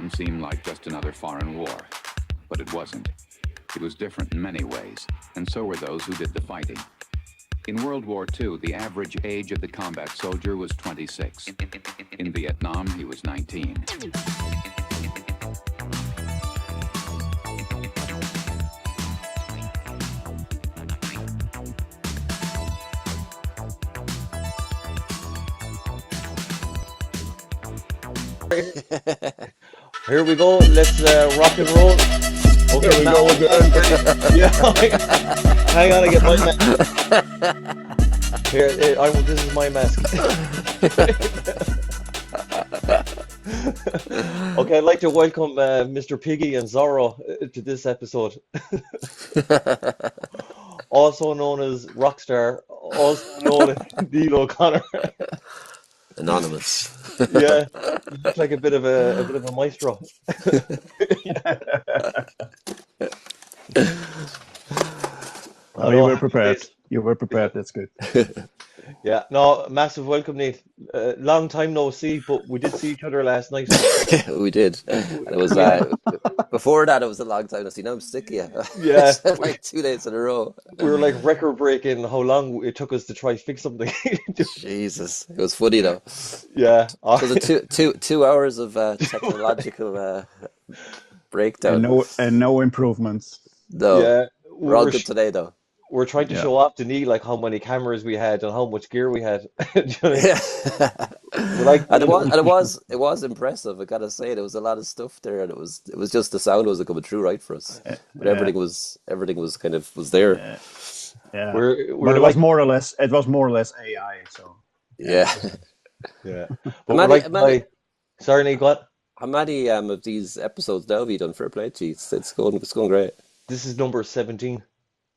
Vietnam seem like just another foreign war. But it wasn't. It was different in many ways, and so were those who did the fighting. In World War II, the average age of the combat soldier was 26. In Vietnam, he was 19. Here we go. Let's rock and roll. Okay, There we go again. yeah, hang on, I get my mask. Here, this is my mask. Okay, I'd like to welcome Mr. Piggy and Zorro to this episode, also known as Rockstar, also known as Neil O'Connor. Anonymous. Yeah, you look like a bit of a maestro. Oh, you were prepared. You were prepared. That's good. Yeah, no, massive welcome, Nate. Long time no see, but we did see each other last night. We did. And it was before that it was a long time to see. Now I'm sick of you. Yeah, Like 2 days in a row. we were like record breaking how long it took us to try fix something. Jesus. It was funny though. Yeah, It was a two hours of technological breakdown. And no improvements. No. yeah. We're all good today though. We're trying to Yeah. show off to Neil like how many cameras we had and how much gear we had. Do you know what I mean? Yeah. We're like, And it was impressive. I gotta say there was a lot of stuff there, and it was just the sound wasn't coming through right for us, but Yeah. everything was kind of was there. Yeah. we're But it like, was more or less. It was more or less AI. So Yeah. yeah. But How we're many, like, sorry, Neil, what? how many of these episodes now have you done? Fair play to you. It's going great. This is number 17.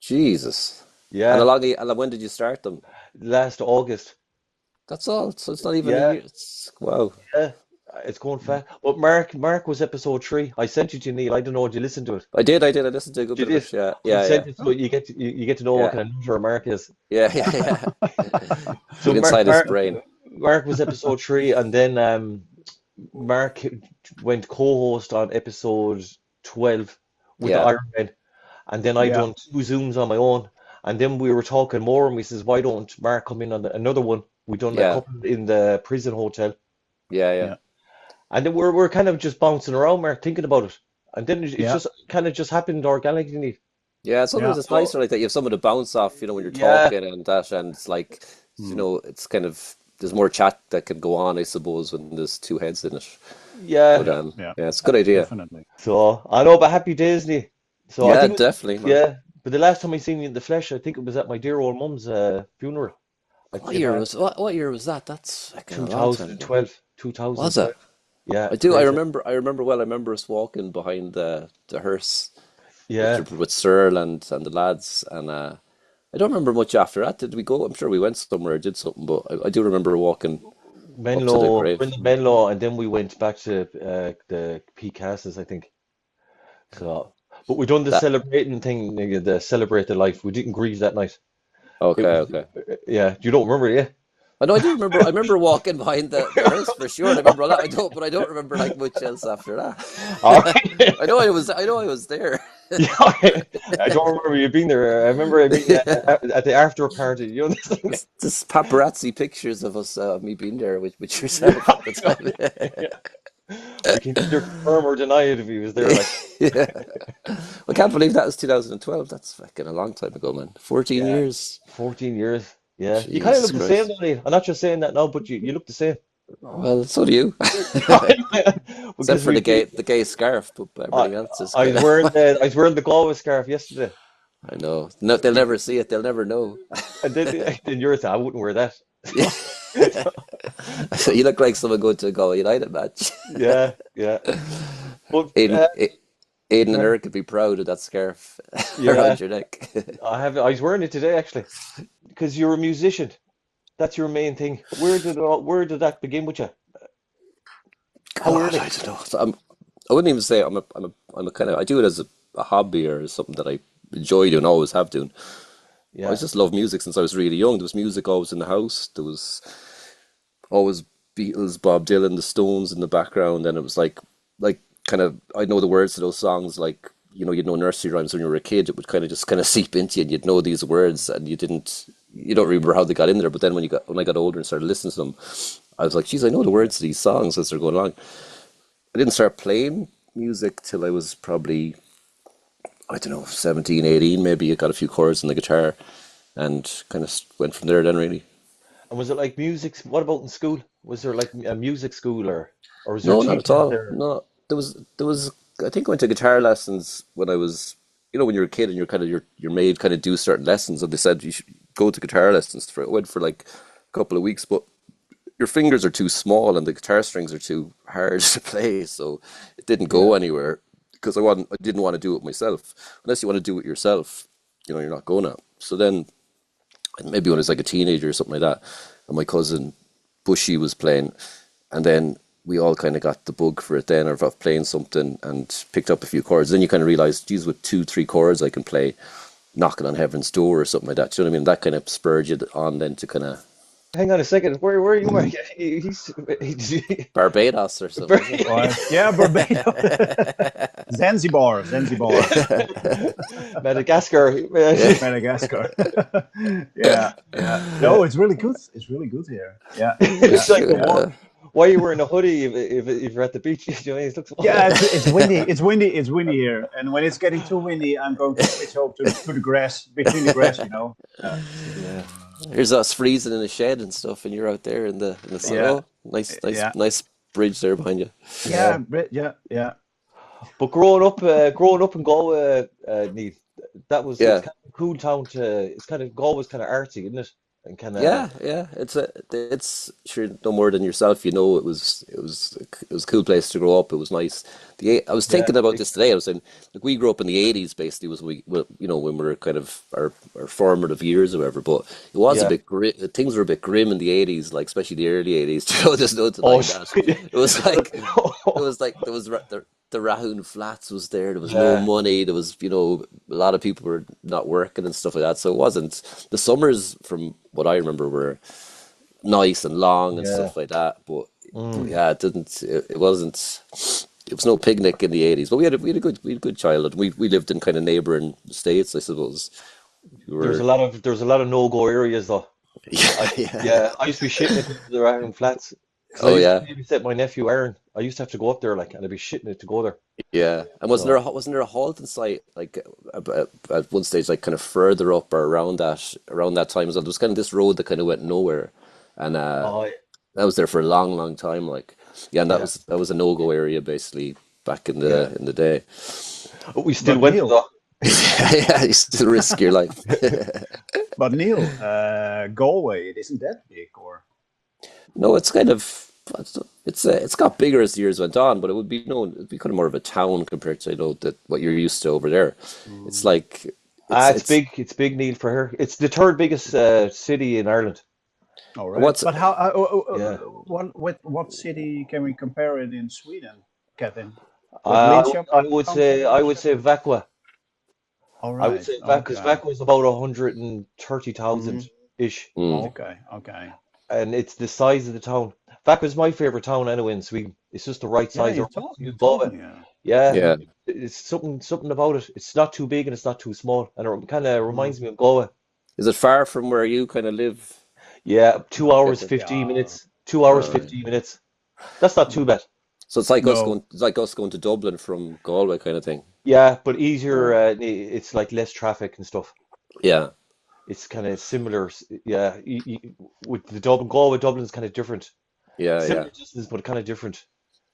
Jesus. Yeah, And how long? And when did you start them? last August. That's all. So it's not even Yeah. a year. Wow. Yeah, it's going fast. But Mark was episode 3. I sent it to Neil. I don't know. Did you listen to it? I did. I listened to a good Did bit of you? it. Yeah. I Yeah. sent Yeah. it so you get to know what Yeah. kind of loser Mark is. Yeah. Yeah. So Get inside his brain. Mark was episode 3, and then Mark went co-host on episode 12 with Yeah. Iron Man, and then I yeah, done 2 Zooms on my own, and then we were talking more, and we says, why don't Mark come in on another one? We done a Yeah. couple in the prison hotel, Yeah. Yeah. yeah, and then we're kind of just bouncing around, Mark, thinking about it, and then it's yeah, just kind of just happened organically. Yeah, yeah. sometimes it's nicer like that. You have someone to bounce off, when you're Yeah, talking and that, and it's like, Mm. it's kind of there's more chat that can go on, I suppose, when there's two heads in it. But yeah. Yeah. yeah, it's a good idea. Definitely. So I know, but happy days, Lee. So I Yeah, think, definitely, man. yeah. But the last time I seen you in the flesh, I think it was at my dear old mum's funeral. What year was that? That's like a long time ago. 2012. Was 2012. it? Yeah, I do. I crazy. remember. I remember well. I remember us walking behind the hearse Yeah, with Searle and the lads, and I don't remember much after that. Did we go? I'm sure we went somewhere, did something, but I do remember walking up to the Menlo, grave. went to Menlo, and then we went back to the Peak Castles, I think. So, but we done the That celebrating thing, the celebrate the life. We didn't grieve that night. It okay, was, okay. yeah. You don't remember, yeah? I know I do remember. I remember walking behind the hearse for sure. And I remember that. But I don't remember like much else after All that. right. I know I was there. Yeah, I don't remember you being there. I remember being at the after party. You know this thing? Just paparazzi pictures of us, me being there with yourself Yeah, at the time. we can either confirm or deny it if he was there. Like, Yeah. I can't believe that was 2012. That's fucking a long time ago, man. 14 yeah, years. 14 years. Yeah, you kind of Jesus look the same, Christ. don't you? I'm not just saying that now, but you look the same. Well, so do you. Except Because for we the gay scarf, but I, everything else is I kind was of. wearing the Galway scarf yesterday, I know. No, they'll never see it. They'll never know. and then you're saying I wouldn't wear that. Yeah. So you look like someone going to a Galway United match. Yeah, yeah. But Aiden, Aiden and Eric could be proud of that scarf yeah, around your neck. I was wearing it today actually, because you're a musician. That's your main thing. Where did that begin with you? How God, early? I don't know. So I wouldn't even say I'm a kind of I do it as a hobby or something that I enjoy doing, always have done. I Yeah, just love music since I was really young. There was music always in the house. There was always Beatles, Bob Dylan, the Stones in the background, and it was like kind of, I know the words to those songs, like, you'd know nursery rhymes when you were a kid. It would kind of just kind of seep into you, and you'd know these words, and you don't remember how they got in there. But then when I got older and started listening to them, I was like, geez, I know the words to these songs as they're going along. I didn't start playing music till I was probably, I don't know, 17, 18 maybe. I got a few chords on the guitar and kind of went from there then, really. And was it like music? What about in school? Was there like a music school, or was there No, not at teachers all. there? No, there was. I think I went to guitar lessons when I was, when you're a kid and you're made kind of do certain lessons, and they said you should go to guitar lessons. I went for like a couple of weeks, but your fingers are too small and the guitar strings are too hard to play, so it didn't go Yeah, anywhere because I didn't want to do it myself. Unless you want to do it yourself, you're not gonna. So then maybe when I was like a teenager or something like that, and my cousin Bushy was playing, and then we all kind of got the bug for it then, of playing something and picked up a few chords. Then you kind of realize, geez, with 2, 3 chords I can play Knocking on Heaven's Door or something like that. Do you know what I mean? That kind of spurred you on then to kind of hang on a second. Where are you, Mark? He's Barbados or something, is it? Right. Yeah, Barbados. Zanzibar. Madagascar. Yeah, Madagascar. Yeah, yeah. No, it's really good. It's really good here. Yeah, yeah. It's like the war. yeah, Why are you wearing a hoodie if you're at the beach? You know, it looks. Yeah, it's windy. It's windy. It's windy here, and when it's getting too windy, I'm going to switch over to the grass, between the grass. yeah. Here's us freezing in a shed and stuff, and you're out there in the sun. Yeah, Oh, nice, nice, yeah, nice bridge there behind you. Yeah, yeah, yeah. but growing up in Galway, Neil, it's Yeah, kind of a cool town to. It's kind of Galway's kind of artsy, isn't it? And kind of. yeah. It's sure no more than yourself. It was a cool place to grow up. It was nice. I was Yeah, thinking about this today. I was saying, like, we grew up in the '80s. Basically, was when we were kind of our formative years or whatever. But it was a yeah. bit grim. Things were a bit grim in the '80s, like especially the early '80s. There's no Oh, denying that. It was like there was the Rahoon Flats was there. There was no yeah, money. There was, a lot of people were not working and stuff like that. So it wasn't, the summers, from what I remember, were nice and long and yeah. stuff like that. But Mm. yeah, it wasn't. It was no picnic in the '80s. But we had a good childhood. We lived in kind of neighboring states, I suppose. We were There's a lot of no-go areas though. yeah, I yeah. Yeah, I used to be shitting it to the Iron Flats because I Oh used to yeah. babysit my nephew Aaron. I used to have to go up there like, and I'd be shitting it to go there. Yeah, and So wasn't there a halting site, like, at one stage, like kind of further up or around that time as well? There was kind of this road that kind of went nowhere, and oh I was there for a long, long time. Like, yeah, and that yeah, was that was a no-go area basically back in yeah. the day. But we still But went Neil, though. Yeah, you still risk your life. but Neil, Galway, it isn't that big, or No, it's kind of it's got bigger as the years went on, but it'd be kind of more of a town compared to, that what you're used to over there. It's mm, like it's It's big, Neil, for her. It's the third biggest city in Ireland. all right. what's But how? Yeah. What city can we compare it in Sweden, Kevin? With Linköping, I would say Linköping. Vakwa. All I would right. say Vakwa because Okay. Vakwa is about 130,000 Hmm. ish, mm, Okay. Okay. and it's the size of the town. Vakwa is my favorite town anyway in Sweden. It's just the right Yeah, size. It reminds me you of told Galway. me. Yeah. Yeah, yeah. it's something about it. It's not too big and it's not too small, and it kind of Mm. reminds me of Galway. Is it far from where you kind of live, Yeah, 2 hours Kevin? 15 Yeah. minutes. 2 hours All right. 15 minutes. That's not too Mm. bad. So No. it's like us going to Dublin from Galway kind of thing. Yeah, but easier. Uh, It's like less traffic and stuff. yeah, It's kind of similar. Yeah, with the Galway, Dublin's kind of different. yeah. Similar distance, but kind of different.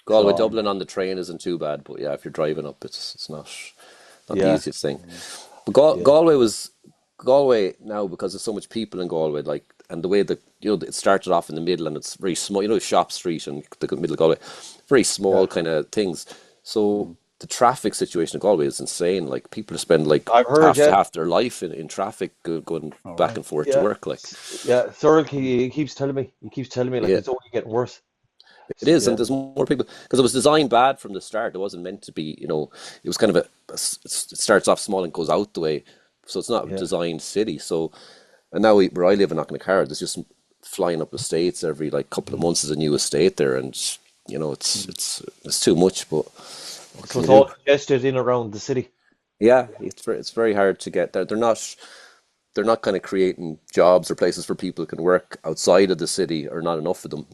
Galway, So Mm. Dublin on the train isn't too bad, but yeah, if you're driving up, it's not the yeah, easiest thing. Mm. But yeah, Galway now, because there's so much people in Galway, like, and the way that, it started off in the middle and it's very small, Shop Street and the middle of Galway, very yeah. small kind of things. So Mm. the traffic situation in Galway is insane. Like, people spend like I've heard. half Yeah, half their life in traffic, going All back right. and forth to yeah, work. Like, yeah. Cyril, he keeps telling me. He keeps telling me like yeah. it's only getting worse. It is, Yeah, and there's more people because it was designed bad from the start. It wasn't meant to be, it was kind of it starts off small and goes out the way, so it's not a yeah, designed city. So, and now where I live in Knocknacarra, there's just flying up estates every like couple of Mm. months. Is a new estate there, and it's Mm. it's too much. But what So can you it's do? all congested in around the city. Yeah, it's very hard to get there. They're not kind of creating jobs or places for people who can work outside of the city, or not enough of them.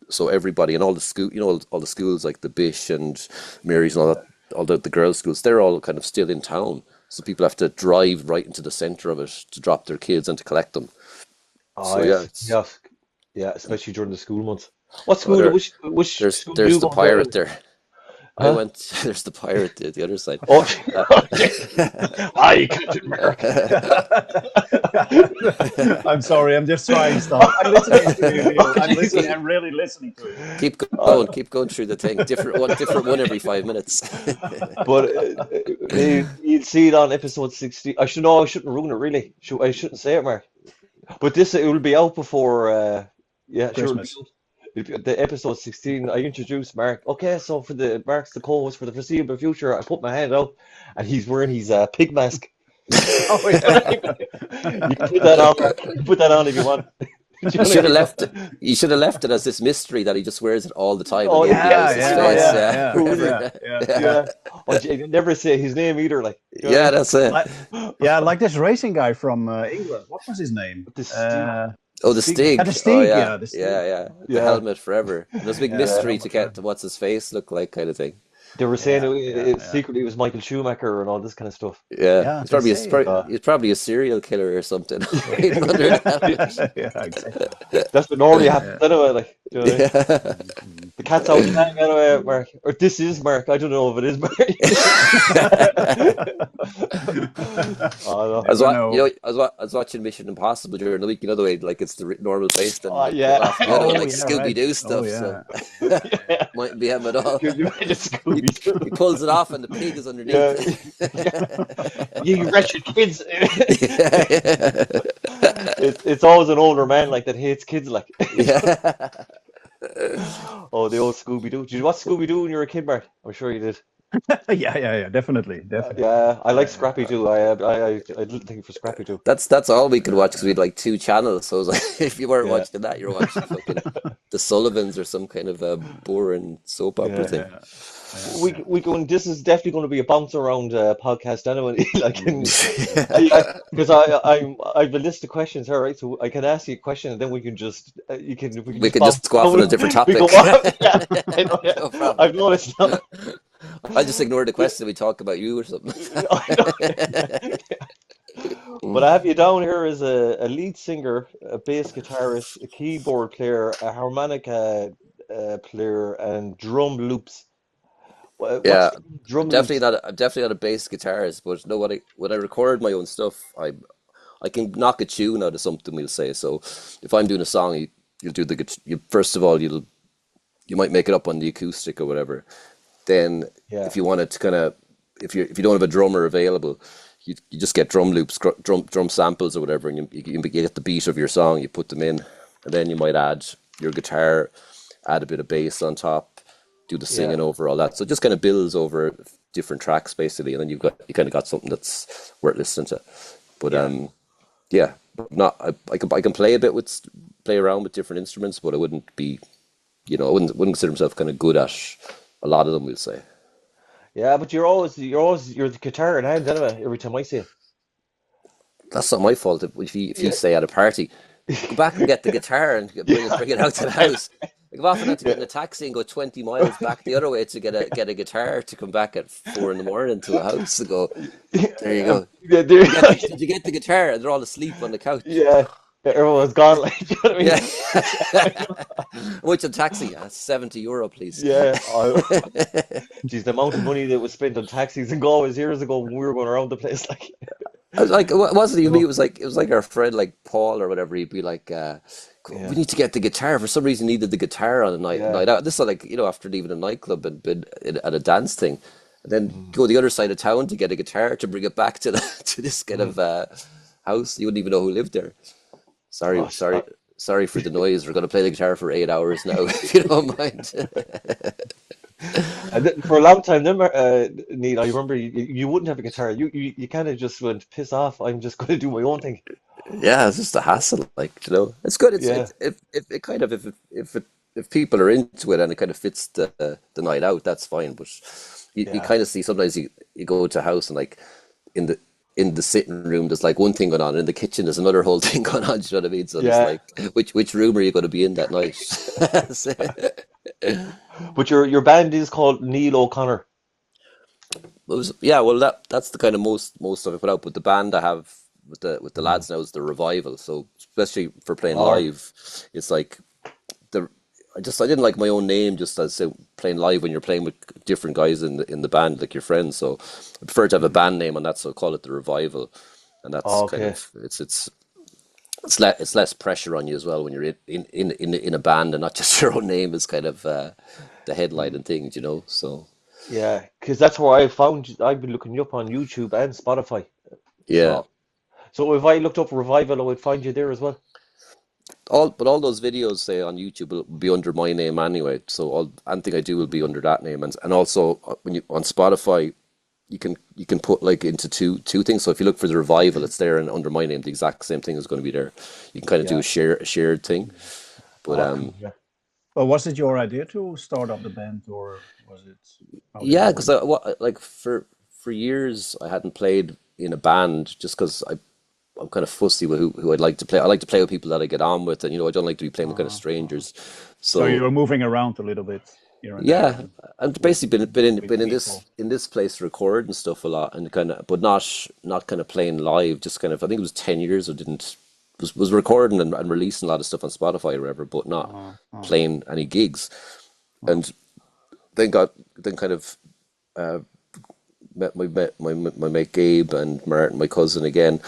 So everybody and all the school, all the schools like the Bish and Mary's and all that, all the girls' schools, they're all kind of still in town. So people have to drive right into the center of it to drop their kids and to collect them. Oh So yeah, yes, it's yes, yeah, especially during the school months. What oh, school? Which school do there's you the go to pirate anyway? there. I Huh? went. There's the pirate the other side. Oh, Uh, okay. Hi, Captain America. I'm sorry, I'm just trying stuff. I'm listening to you, Neil. Oh, I'm listening. Jesus. I'm really listening to you. Uh, keep going through the thing. Different one every 5 minutes. but you'd see it on episode 16. I should know. I shouldn't ruin it, really. I shouldn't say it, Mark. But it will be out before. Yeah, sure. Christmas. The episode 16. I introduced Mark. Okay, so Mark's the co-host for the foreseeable future. I put my hand out, and he's wearing his pig mask. Oh yeah. You can put that on, Mark. You can put that on if you want. Do you You know what should I have mean? left it. You should have left it as this mystery that he just wears it all the time, and Oh nobody yeah, Yeah, knows his yeah, oh face. yeah. yeah, Yeah, yeah, Who is it? yeah, wherever. yeah. Yeah, Yeah. Oh, never say his name either. Like, you know what I yeah, mean? that's it. Like, yeah, like this racing guy from England. What was his name? The Stig, Oh, the Stig. Yeah, the Stig. Oh, Steeg. yeah, Yeah, the Steeg. yeah, yeah. The Yeah, helmet forever. And there's a big Yeah, the yeah. mystery to helmet get for to what's his face look like, kind of thing. They were saying Yeah, yeah, yeah, secretly it was Michael Schumacher and all this kind of stuff. Yeah, yeah. They say. Uh, he's probably a serial killer or something, hiding under the helmet. Yeah, exactly. that's what normally Yeah, happens yeah. anyway. Like, you know what I mean? Yeah. The cat's out of the bag anyway, Mark. Or this is Mark. I don't know if it is Mark. Oh, Never know. I was watching Mission Impossible during the week. The way, like it's the normal face, no. Oh, and yeah. off the other one, Oh like yeah, Scooby right. Doo Oh stuff. So yeah. Yeah. mightn't be him at all. You imagine He, Scooby-Doo. he pulls it off, and the pig is underneath. Yeah. You wretched kids. It's always an older man like that hates kids like. Yeah. Oh, the old Scooby-Doo. Did you watch Scooby-Doo when you were a kid, Mark? I'm sure you did. Yeah, yeah, yeah. Definitely, definitely. Yeah, I like Yeah, Scrappy yeah. Doo. I didn't think for Scrappy Doo. That's all we could watch because we had like two channels. So it was like, if you weren't Yeah, watching that, you're watching fucking the Sullivans or some kind of boring soap opera yeah. thing. Yeah, yeah, We yeah. we going. This is definitely going to be a bounce around podcast anyway. Like, because I have a list of questions here, right? So I can ask you a question, and then we can We just could bounce just go off on a different We topic. go off. Yeah, I know, yeah. No problem. I've noticed now. I'll just ignore the question. We talk about you or something. I know. But I have you down here as a lead singer, a bass guitarist, a keyboard player, a harmonica player, and drum loops. What's Yeah, drum loops? I'm definitely not a bass guitarist, but no, when I record my own stuff, I can knock a tune out of something. We'll say so. If I'm doing a song, you'll do you first of all you might make it up on the acoustic or whatever. Then Yeah, if you wanted to kind of if you don't have a drummer available, you just get drum loops, drum samples or whatever, and you get the beat of your song. You put them in, and then you might add your guitar, add a bit of bass on top, do the yeah, singing over all that. So it just kind of builds over different tracks basically, and then you kind of got something that's worth listening to. But yeah. yeah, but not I can play a bit play around with different instruments, but I wouldn't be I wouldn't consider myself kind of good at a lot of them. We'll say Yeah, but you're the guitar in hand anyway. Every time I see it. that's not my fault if you Yeah. say at a party, go back and get the guitar and bring it out to the house. Like, I've often had to get in a taxi and go 20 miles back the other way to get a guitar to come back at 4 in the morning to a house to go. There you go. Yeah, Did you get the guitar? And they're all asleep on the couch. yeah. Everyone's gone. Like, you know what I Yeah. mean? Which a taxi? €70, please. Yeah. Geez, the amount of money that was spent on taxis and Galway years ago when we were going around the place, like, I was like, what wasn't even me? oh, It was like our friend, like Paul or whatever. He'd be like, "We yeah, need to get the guitar." For some reason, he needed the guitar on a yeah. night out. This is like after leaving a nightclub and been at a dance thing, and then Mm, go the other side of town to get a guitar to bring it back to to this kind mm. of house. You wouldn't even know who lived there. Sorry, Gosh, sorry for the noise. We're going to play the guitar for 8 hours now, if you don't mind. and for a long time, then, Neil, I remember you wouldn't have a guitar. You kind of just went, piss off. I'm just going to do my own thing. Yeah, it's just a hassle. Like, it's good. Yeah, If it kind of if it if people are into it and it kind of fits the night out, that's fine. But you Yeah. kind of see sometimes you go to a house and like in the sitting room there's like one thing going on, and in the kitchen there's another whole thing going on. Do you know what I mean? So there's Yeah. like which room are you going to be in that night? But your band is called Neil O'Connor. Yeah, well that's the kind of most of it put out. But the band I have with the Mm. lads now is the Revival. So especially for playing All right. live, it's like the I didn't like my own name just as say playing live when you're playing with different guys in the band like your friends. So I prefer to have a band name on that, so I call it the Revival, and that's kind Okay. of it's less pressure on you as well when you're in a band and not just your own name is kind of the headline Mm. and things, you know. So Yeah, because that's where I found you. I've been looking you up on YouTube and Spotify. yeah. So if I looked up Revival, I would find you there as well. All those videos say on YouTube will be under my name anyway. So anything I do will be under that name, and also when you on Spotify, you can put like into two things. So if you look for the Revival, it's there, and under my name, the exact same thing is going to be there. You can kind of do Yeah. a shared thing. But Oh, cool. Yeah. Well, was it your idea to start up the band, or was it how did it yeah, because work? like for years I hadn't played in a band just because I'm kind of fussy with who I'd like to play. I like to play with people that I get on with, and I don't like to be playing with kind of Uh-huh. strangers. So you So were moving around a little bit here and there, yeah, and I've with basically with been in people. this place recording stuff a lot, and kind of, but not kind of playing live. Just kind of, I think it was 10 years I didn't was recording and releasing a lot of stuff on Spotify or whatever, but not Uh-huh. playing any gigs. Uh-huh. And then kind of met my mate Gabe and Martin, my cousin again,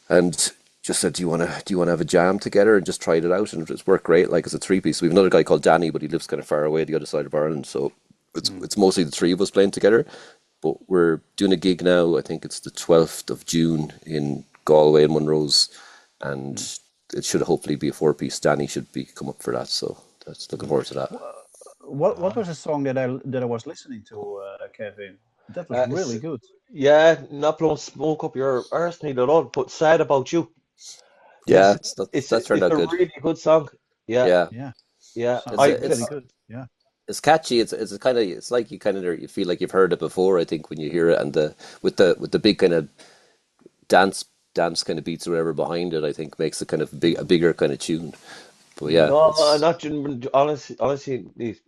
and just said, do you want to have a jam together, and just tried it out, and it's worked great. Like it's a three piece. We have another guy called Danny, but he lives kind of far away, the other side of Ireland. So Mm. it's mostly the three of us playing together. But we're doing a gig now. I think it's the 12th of June in Galway and Monrose, and Mm. it should hopefully be a four piece. Danny should be come up for that, so that's looking Mm. forward to that. What was the song that I was listening to, Kevin? That was really S good. yeah, not blowing smoke up your arse, Neil, at all, but sad about you. Yeah, It's that turned it's out a good. really good song. Yeah, Yeah, Yeah, yeah. sounds it's I really it's good. Yeah. it's catchy. It's kind of it's like you feel like you've heard it before. I think when you hear it, and the big kind of dance kind of beats or whatever behind it, I think makes it kind of a bigger kind of tune. But yeah, Mm. No, it's not honestly,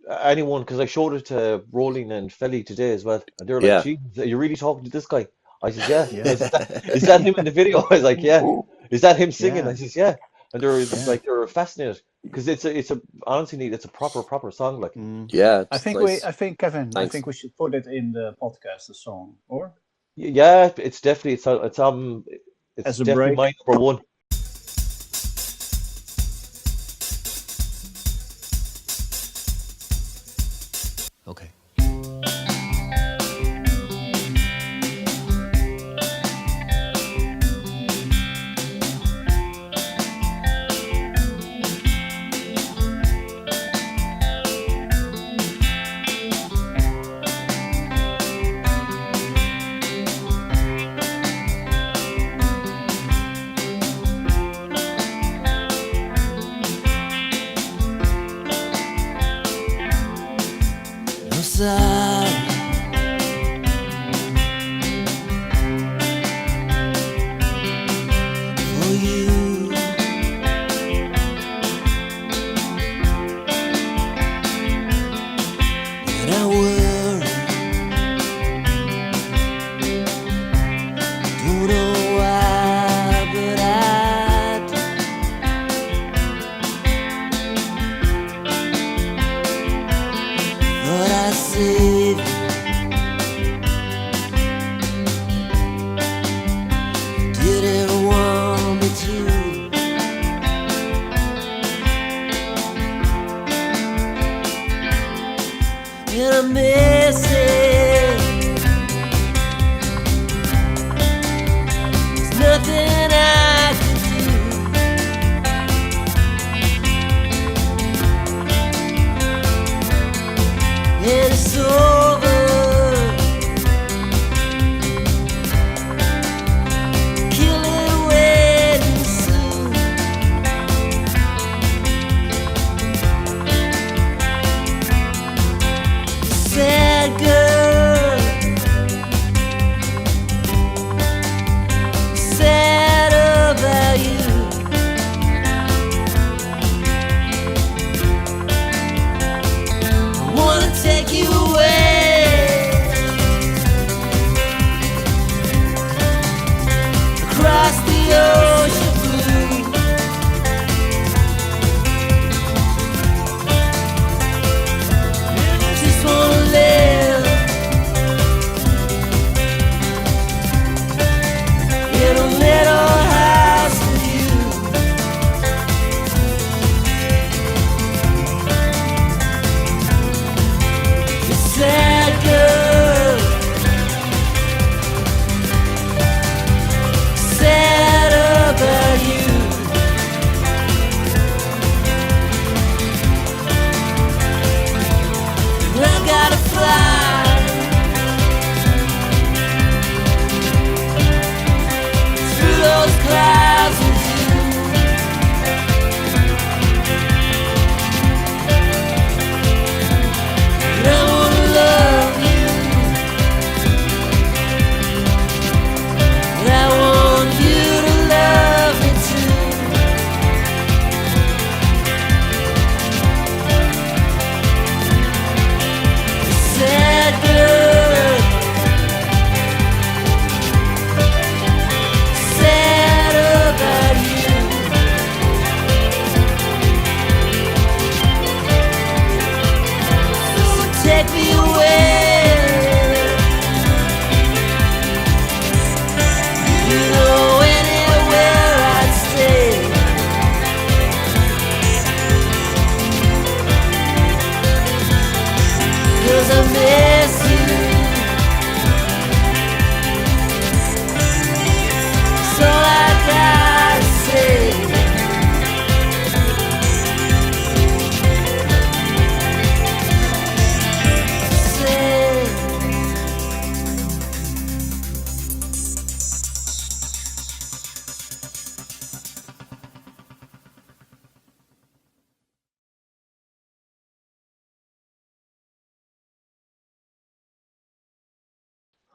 anyone, because I showed it to Rolling and Felly today as well, and they were like, yeah. "Gee, are you really talking to this guy?" I says, "Yeah." I Yeah. says, "Is that him in the video?" I was like, "Yeah." Is that him singing? I Yeah. says, "Yeah." And Yeah. they were fascinated because it's a honestly, Neil, it's a proper song. Like, Mm. Yeah, I it's think nice. Kevin, I Thanks. think we should put it in the podcast, the song, or yeah, it's as a definitely break. my number one. Okay.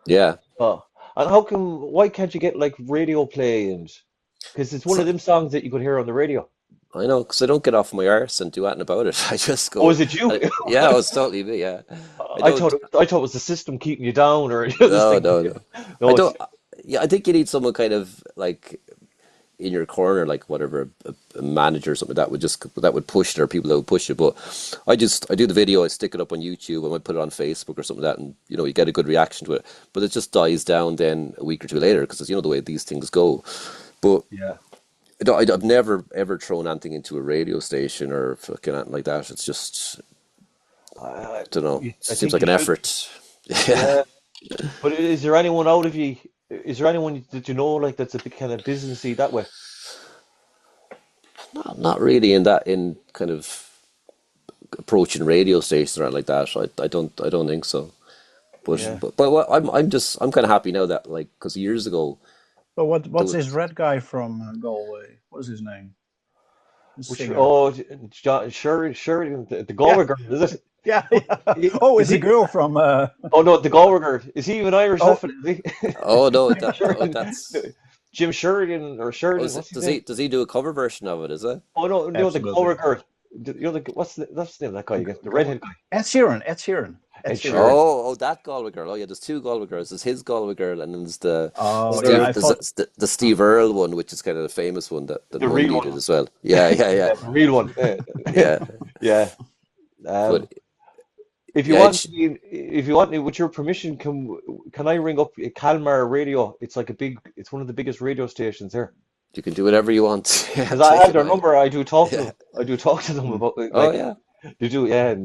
Yeah. Oh, and why can't you get like radio play and because it's one of So them songs that you could hear on the radio. I know, because I don't get off my arse and do anything about it. I just Oh, go, is it you? yeah, I was totally me. Yeah, I don't. I thought it was the system keeping you down or this No, thing. no, no. I No, it's don't. Yeah, I think you need someone kind of like in your corner, like whatever a manager or something that would push it, or people that would push it. But I do the video, I stick it up on YouTube, I might put it on Facebook or something like that, and you get a good reaction to it. But it just dies down then a week or two later because the way these things go. But yeah. I've never ever thrown anything into a radio station or fucking anything like that. It's just, I, don't know. It I seems think like you an should. effort. Yeah, Yeah. But is there anyone out of you? Is there anyone that you know like that's a bit kind of businessy that way? not really in kind of approaching radio stations or anything like that. I don't think so. But Yeah. I'm kind of happy now that like because years ago But there what's this was red guy from Galway? What is his name? The Which singer. oh, John, Sheridan, the Yeah, Galway girl, is it? yeah, yeah. Oh, Is it's a he? girl from. Oh no, the Galway girl. Is he even Irish? Oh, That fella, is he? oh no Jim Sheridan. that's Jim Sheridan or oh Sheridan? is it, What's his name? does he do a cover version of it? Is it? Oh no, no, the absolutely. Galway girl. What's the name of that guy again? The redhead guy. Ed Sheeran. Ed Sheeran. Ed Ed Sheeran. Sheeran. Oh, that Galway girl. Oh yeah, there's two Galway girls. There's his Galway girl, and then there's Oh yeah, I thought. The Steve Earle one, which is kind of the famous one that The real Mundy one. did as well. Yeah, yeah, yeah, Yeah, the real one. yeah. Yeah. But Um, if you yeah, want me, if you want me, with your permission, can I ring up Kalmar Radio? It's like it's one of the biggest radio stations here. you can do whatever you want. Yeah, Because I take have it their away. number, I do talk to Yeah. them. I do talk to them Hmm. about Oh like yeah. they do, yeah. And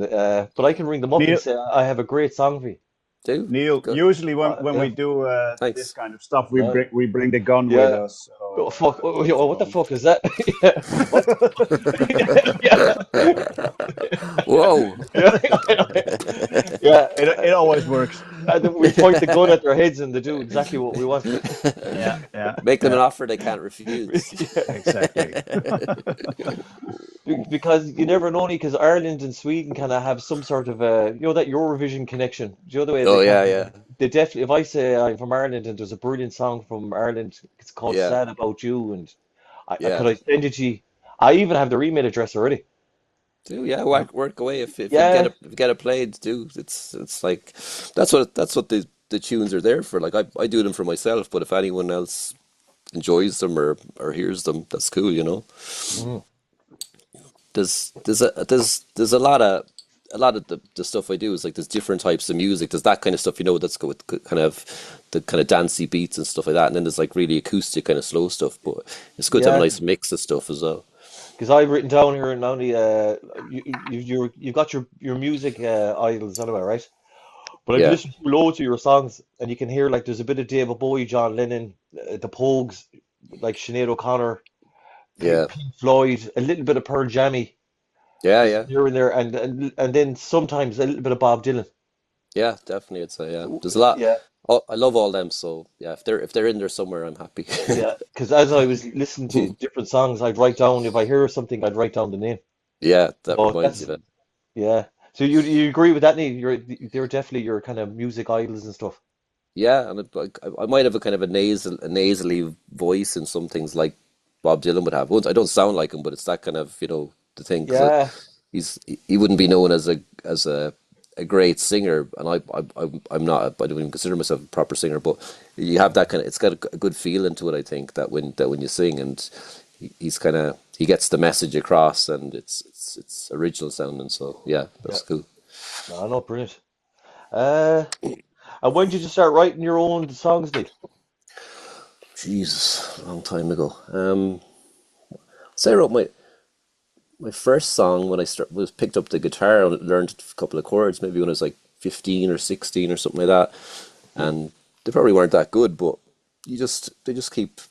but I can ring them up and Neil, say I have a great song for you. Do Neil. good. Usually when Yeah, we do this Thanks. kind of stuff, uh, we bring the gun with yeah. us. Oh So fuck! Oh, that's what the fun. fuck is that? Yeah. What? Whoa. Yeah. Yeah. It always works. And then we point the gun at their heads and they do exactly what we want. Yeah, yeah, Make them an yeah. offer they can't refuse. Exactly. Because you never know, because Ireland and Sweden kind of have some sort of that Eurovision connection. Do you know the way they Oh kind yeah, of, yeah, they definitely, if I say I'm from Ireland and there's a brilliant song from Ireland, it's called yeah, Sad About You, and yeah. could I send it to you? I even have their email address already. Do yeah, work away if you Yeah, if you get it played. Do it's like that's what the tunes are there for. Like I do them for myself, but if anyone else enjoys them or hears them, that's cool. mm, There's a lot of the stuff I do is like there's different types of music. There's that kind of stuff, that's go with kind of the kind of dancey beats and stuff like that. And then there's like really acoustic kind of slow stuff. But it's good to have a yeah. nice mix of stuff as well. Because I've written down here and only you've got your music idols anyway, right? But I've Yeah, listened to loads of your songs, and you can hear like there's a bit of David Bowie, John Lennon, the Pogues, like Sinead O'Connor, yeah, Pink Floyd, a little bit of Pearl Jammy, yeah, just yeah, here and there, and then sometimes a little bit of Bob Dylan. yeah. Definitely, it's a yeah. There's a lot. Yeah, Oh, I love all them. So yeah, if they're in there somewhere, I'm happy. yeah. Because as I was listening to different songs, I'd write down if I hear something, I'd write down the name. Yeah, that So reminds me that's of it. yeah. So you agree with that, Neil? They're definitely your kind of music idols and stuff. Yeah, and like I might have a kind of a nasally voice in some things like Bob Dylan would have. I don't sound like him, but it's that kind of the thing because Yeah, he wouldn't be known as a great singer, and I'm not. I don't even consider myself a proper singer, but you have that kind of. It's got a good feeling to it. I think that when you sing, and he's kind of he gets the message across, and it's original sounding. So yeah, yeah. that's cool. No, no, brilliant. Uh, and when did you start writing your own songs, Neil? Jesus, a long time ago. So I wrote my first song when was picked up the guitar and learned a couple of chords, maybe when I was like 15 or 16 or something like that. And they probably weren't that good, but they just keep.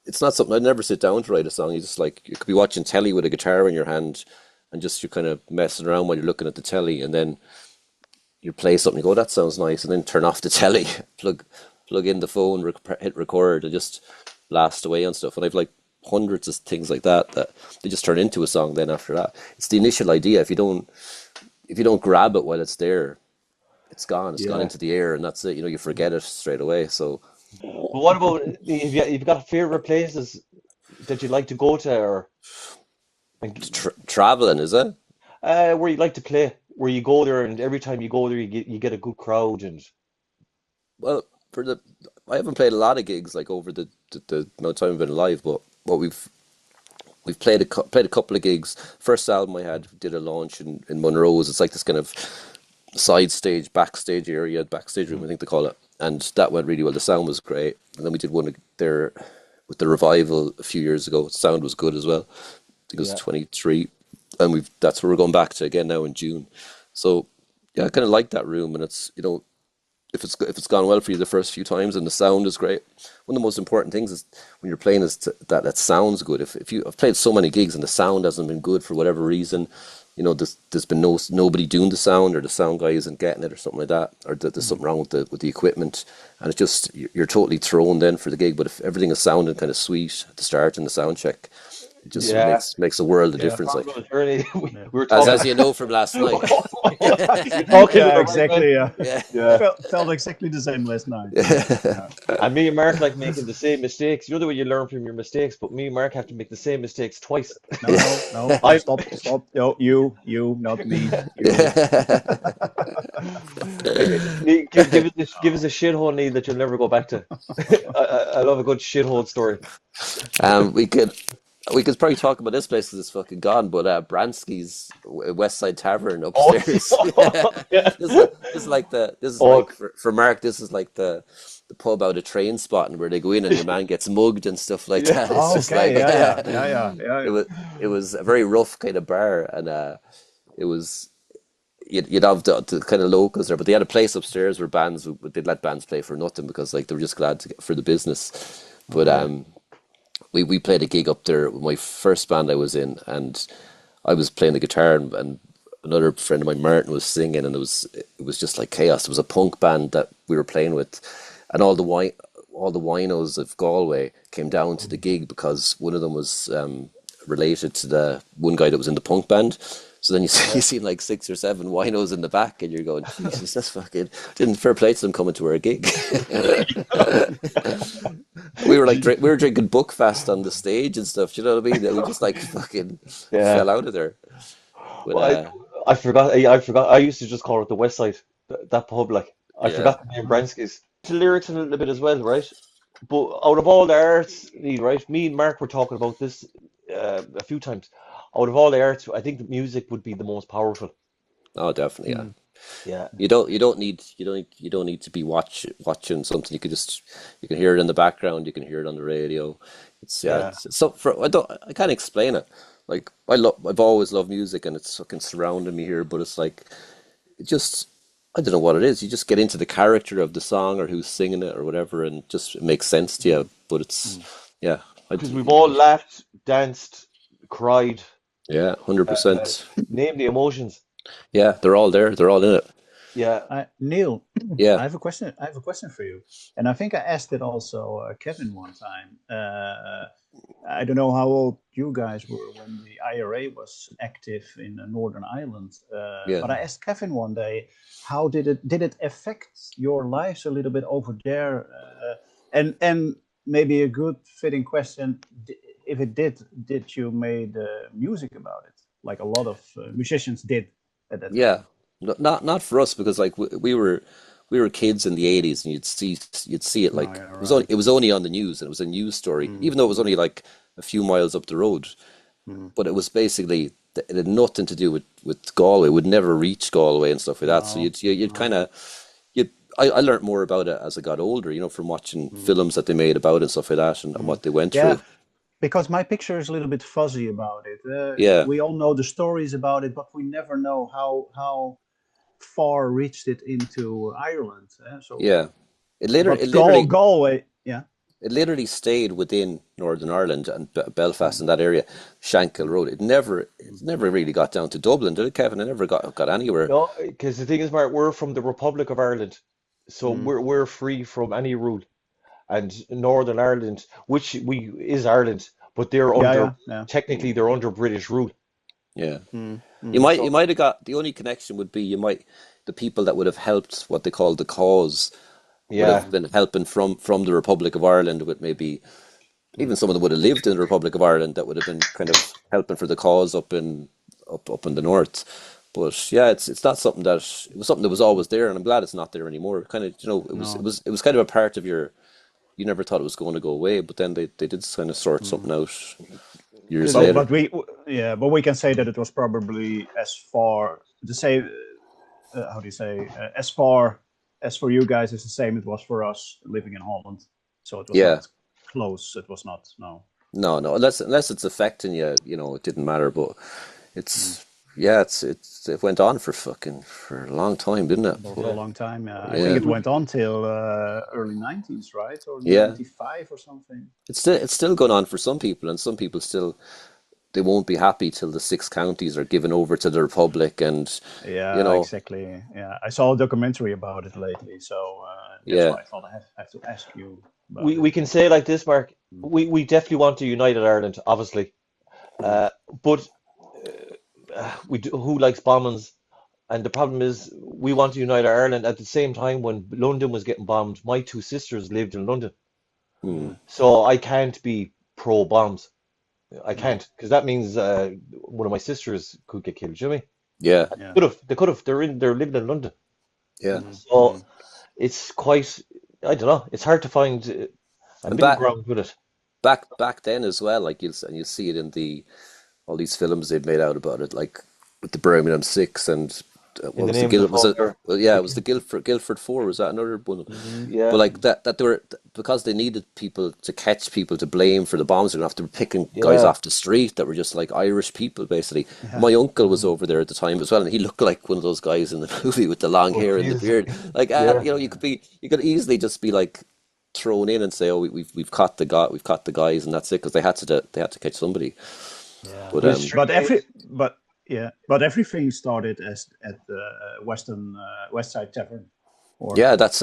It's not something I'd never sit down to write a song. You just like you could be watching telly with a guitar in your hand, and just you're kind of messing around while you're looking at the telly, and then you play something, you go, that sounds nice, and then turn off the telly, plug in the phone, hit record, and just blast away on stuff. And I've like hundreds of things like that they just turn into a song. Then after that, it's the initial idea. If you don't grab it while it's there, it's gone. It's gone Yeah. into the air, and that's it. You forget it straight away. So But what about you've got favorite places that you'd like to go to, or like, traveling, is it? where you'd like to play, where you go there and every time you go there you get a good crowd and Well, for the I haven't played a lot of gigs like over the amount of time I've been alive, but we've played played a couple of gigs. First album I had did a launch in Monroe's. It's like this kind of side stage, backstage area, backstage room, I think they call it. And that went really well. The sound was great. And then we did one there with the Revival a few years ago. The sound was good as well. I think it was yeah. 23. And that's where we're going back to again now in June. So yeah, I kind of like that room, and it's if it's gone well for you the first few times and the sound is great. One of the most important things is when you're playing is that it sounds good. I've played so many gigs and the sound hasn't been good for whatever reason, there's been nobody doing the sound, or the sound guy isn't getting it, or something like that, or there's something wrong with the equipment, and it's just you're totally thrown then for the gig. But if everything is sounding kind of sweet at the start and the sound check, it just Yeah. makes a world of Yeah. difference. Like We were as talking as you know from last night. you're talking to Yeah, the right man. exactly. Yeah, Yeah. Yeah. felt exactly the same last night. Yeah. And me and Mark like making the same mistakes. You know the way you learn from your mistakes, but me and Mark have to make the same mistakes twice. No. I Stop. No, you, not me. You. give us a shithole, Neil, that you'll never go back to. I love a good shithole story. Um, we could we could probably talk about this place because it's fucking gone, but Bransky's West Side Tavern Oh, upstairs. yeah. This is Oh, like for Mark. This is like the pub out of train spotting where they go in and your man gets mugged and stuff like yeah. that. It's Oh, just okay. like Yeah. it was a very rough kind of bar, and it was you'd have the kind of locals there, but they had a place upstairs where they'd let bands play for nothing because like they were just glad to get for the business. But Okay. we played a gig up there with my first band I was in, and I was playing the guitar, and another friend of mine, Martin, was singing, and it was just like chaos. It was a punk band that we were playing with, and all the winos of Galway came down to the gig because one of them was related to the one guy that was in the punk band. So then you see like 6 or 7 winos in the back, and you're going, Jesus, that's fucking didn't fair play to them coming to our gig. We were like we were drinking Buckfast on the stage and stuff. Do you know what I mean? We just like fucking Yeah. fell out of there. But Well, I forgot. I forgot. I used to just call it the West Side. That pub, like I yeah, forgot the name Bransky's. The lyrics a little bit as well, right? But out of all the arts, Neil, right? Me and Mark were talking about this a few times. Out of all the arts, I think the music would be the most powerful. oh, definitely, yeah. Yeah, You don't need to be watching something. You can hear it in the background. You can hear it on the radio. It's yeah. yeah. It's so I can't explain it. Like I've always loved music, and it's fucking surrounding me here. But it's like it just I don't know what it is. You just get into the character of the song or who's singing it or whatever, and just it makes sense to you. But it's yeah, Because we've all laughed, danced, cried, yeah, hundred uh, percent. name the emotions. Yeah, they're all there. They're all in it. Yeah. Neil, Yeah. I have a question. I have a question for you, and I think I asked it also Kevin one time. I don't know how old you guys were when the IRA was active in Northern Ireland, Yeah. but I asked Kevin one day, how did it affect your lives a little bit over there? And maybe a good fitting question, if it did you made music about it, like a lot of musicians did at that time? Yeah, not for us because like we were kids in the '80s, and you'd see it Oh like yeah, it was only on the news, and it was a news story, even though it was only like a few miles up the road. Mm. But it was basically it had nothing to do with Galway. It would never reach Galway and stuff like that. So No, you'd no. kind of you I learned more about it as I got older, from watching films that they made about it and stuff like that, and what they went Yeah, through. because my picture is a little bit fuzzy about it. Yeah, We all know the stories about it, but we never know how far reached it into Ireland. So, yeah. It literally but it literally Galway, yeah. It literally stayed within Northern Ireland and Belfast Mm. in that area, Shankill Road. It never really got down to Dublin, did it, Kevin? It never got anywhere. No, because the thing is, Mark, we're from the Republic of Ireland, so Mm. we're free from any rule. And Northern Ireland, which we is Ireland, but they're under Yeah. technically they're under British rule. Yeah. Mm. You Mm. might you So might have got the only connection would be you might the people that would have helped what they call the cause would Yeah. have been helping from the Republic of Ireland, with maybe even someone that would have lived in the Republic of Ireland that would have been kind of helping for the cause up in the north. But yeah, it's not something that it was something that was always there, and I'm glad it's not there anymore. Kind of, No. it was kind of a part of your. You never thought it was going to go away, but then they did kind of sort something out years But later. but we can say that it was probably as far to say how do you say as far as for you guys is the same it was for us living in Holland. So it was Yeah, not close. It was not no. no, unless it's affecting you, it didn't matter. But it's yeah, it went on for a long time, didn't it? For a long time. I think Yeah, it went on till early 90s, right? Or yeah. 95 or something. It's still going on for some people, and some people still they won't be happy till the six counties are given over to the Republic, and you Yeah, know, exactly. Yeah, I saw a documentary about it lately, so that's yeah, why I thought I have to ask you about We it. we can say like this, Mark. We definitely want a united Ireland, obviously. But we do, who likes bombings? And the problem is, we want to unite Ireland at the same time when London was getting bombed. My two sisters lived in London, mm, so I can't be pro bombs. I No, can't because that means one of my sisters could get killed. You know what I mean? yeah, yeah. Could have. They could have. They're living in London, yeah. so it's quite. I don't know. It's hard to find a And middle ground with it. back then as well, like you'll see it in the all these films they've made out about it, like with the Birmingham Six and In what the was the name of the Was it? father, Well, yeah, the it was the Guildford Four. Was that another one? But yeah, like that they were because they needed people to catch people to blame for the bombs. They're gonna have to be picking guys yeah, off the street that were just like Irish people, basically. Yeah. My uncle was over there at the time as well, and he looked like one of those guys in the movie with the long oh hair and the Jesus, beard. Like, yeah. you could easily just be like thrown in and say, "Oh, we've caught we've caught the guys," and that's it, because they had to catch somebody. Yeah. But But it's 3 days. But everything started as at the Western West Side Tavern, or yeah, that's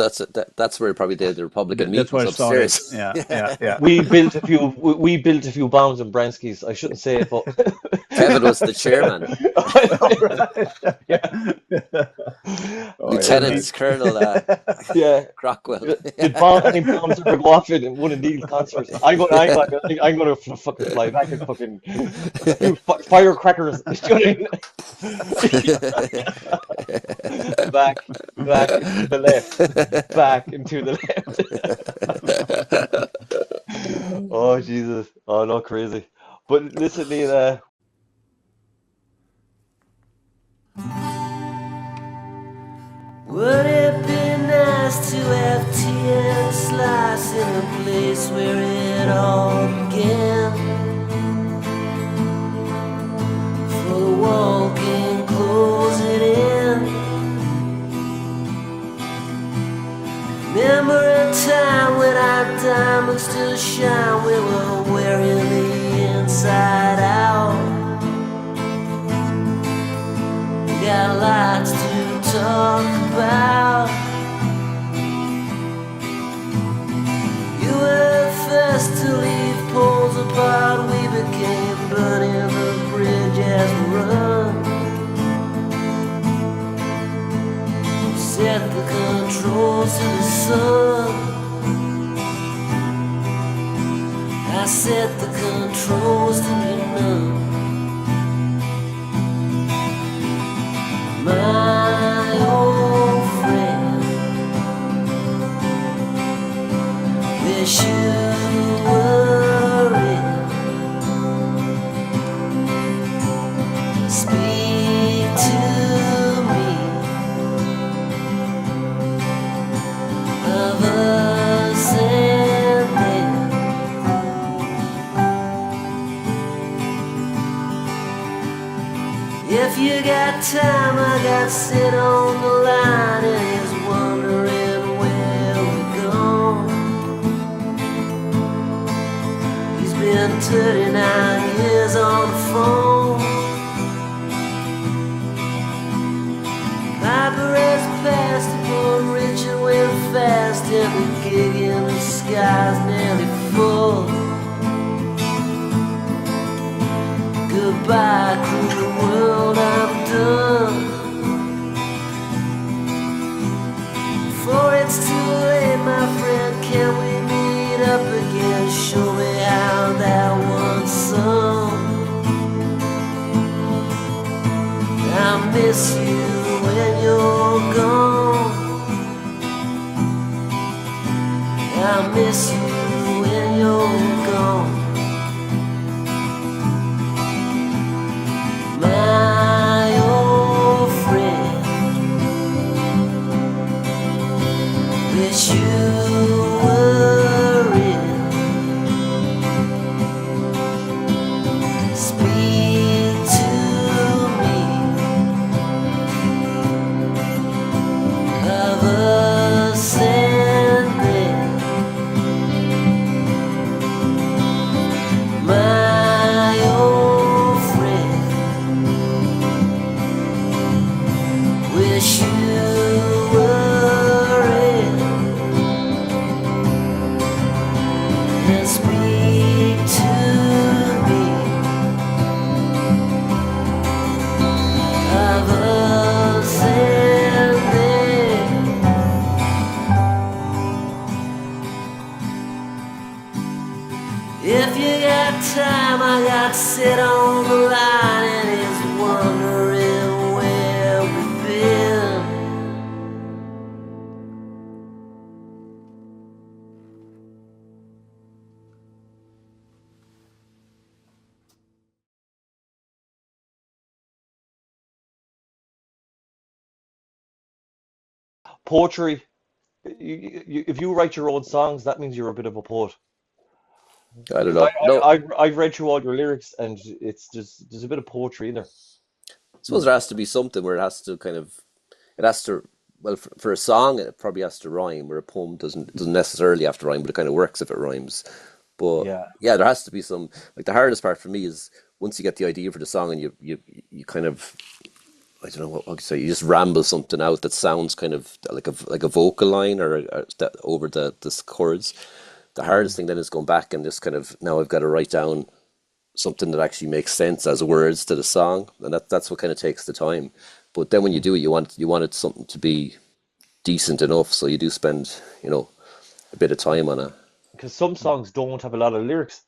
where probably the Republican that's where meetings it started. upstairs. Yeah, yeah, yeah. We built a few bombs and Bransky's. I shouldn't say it, but Kevin was the chairman, All right. Yeah. Oh yeah, Lieutenant nice. Colonel yeah. Crockwell. Did any bombs ever go off in one of Neil's concerts? I'm gonna fucking fly back and fucking do firecrackers. Do you know what I mean? Back into the left, back into the left. Oh Jesus! Oh no, crazy. But listen, Neil. Would it be nice to have tea and slice in a place where it all began? For the walking, close it in. Remember a time when our diamonds still shine. We were wearing the inside out. We got lots to talk about. You were the first to leave poles apart. We became burning the bridge as we run. Set the controls to the sun. I set the controls to be none. My old friend, wish you were in. Speak to me of us and them. If you got time, I got sit on the line and he's wondering where we're gone. He's been 39 years on the phone. Piper has passed upon Richard went fast and the gig in the sky's nearly full. Goodbye, cruel world, I'm done. I miss you when you're gone. My old friend, wish you were in. Speak to me of us and them. My old friend, wish you were in. And speak to me of us and them. If you got time, I got to sit on the line and is wondering where we've been. Poetry. If you write your own songs, that means you're a bit of a poet. I don't Because know. No, I've read through all your lyrics, and it's just there's a bit of poetry in there. I suppose there has to be something where it has to it has to, well, for a song, it probably has to rhyme, where a poem doesn't necessarily have to rhyme, but it kind of works if it rhymes. But Yeah. yeah, there has to be some, like the hardest part for me is once you get the idea for the song and you kind of, I don't know what to say, you just ramble something out that sounds kind of like a vocal line or that over the chords. The hardest thing then is going back and just kind of, now I've got to write down something that actually makes sense as words to the song, and that's what kind of takes the time. But then when you do it, you want it something to be decent enough, so you do spend a bit of time on it. Because some songs don't have a lot of lyrics.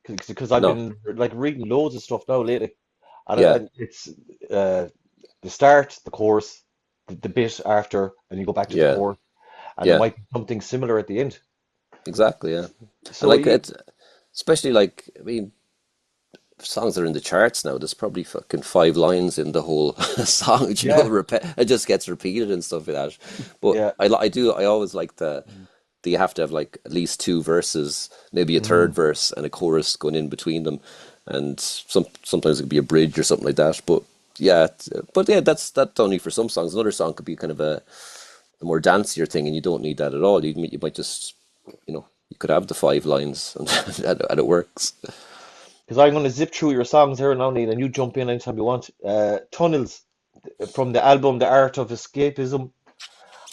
Because I've No, been like reading loads of stuff now lately, and yeah, it's uh, the start, the chorus, the bit after, and you go back to the yeah, chorus, and there yeah, might be something similar at the end. exactly, yeah. And So like you, it, especially like I mean, songs that are in the charts now. There's probably fucking 5 lines in the whole song, yeah, it just gets repeated and stuff like that. But yeah, I always like that you have to have like at least 2 verses, maybe a third mm. verse and a chorus going in between them, and sometimes it could be a bridge or something like that. But yeah, that's only for some songs. Another song could be kind of a more dancier thing, and you don't need that at all. You might just you could have the 5 lines and it works. Because I'm going to zip through your songs here now, Neil, and you jump in anytime you want. Tunnels from the album The Art of Escapism.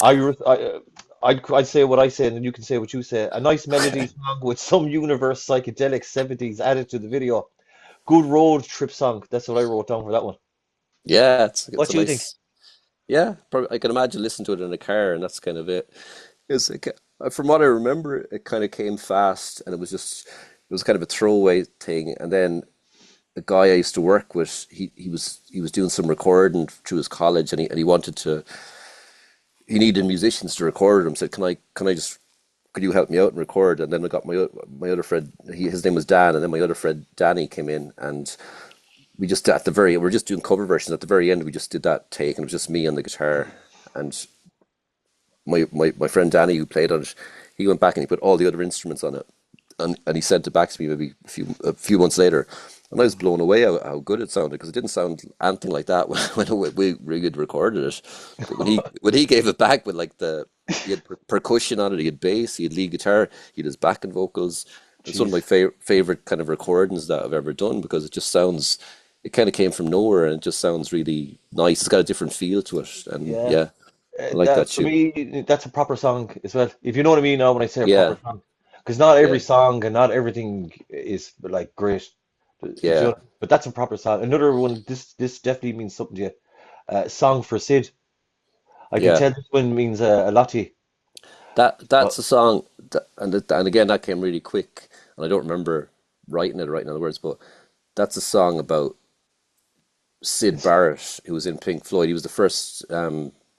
I, re- I, I'd say what I say, and then you can say what you say. A nice melody song with some universe psychedelic 70s added to the video. Good road trip song. That's what I wrote down for that one. Yeah, What it's a do you think? nice. Yeah, probably, I can imagine listening to it in a car, and that's kind of it. From what I remember, it kind of came fast, and it was kind of a throwaway thing. And then a guy I used to work with, he was doing some recording through his college, and he needed musicians to record him. Said, can I just could you help me out and record? And then I got my other friend, his name was Dan, and then my other friend Danny came in, and we're just doing cover versions. At the very end, we just did that take, and it was just me on the guitar, and my friend Danny who played on it, he went back and he put all the other instruments on it, and he sent it back to me maybe a few months later, and I was blown away how good it sounded, because it didn't sound anything like that when we had recorded it. But when he gave it back with like he had percussion on it, he had bass, he had lead guitar, he had his backing vocals. It's one of my Jeez. favorite kind of recordings that I've ever done, because it kind of came from nowhere, and it just sounds really nice. It's got a different feel to it, and Yeah. yeah, I like That that for tune. me, that's a proper song as well. If you know what I mean now when I say a proper Yeah, song, because not every yeah, song and not everything is like great. yeah, But that's a proper song. Another one. This definitely means something to you. Song for Sid. I can yeah. tell this one means a lot to you. That's But a song, and again that came really quick, and I don't remember writing down the words, but that's a song about Sid it's, Barrett, who was in Pink Floyd. He was the first,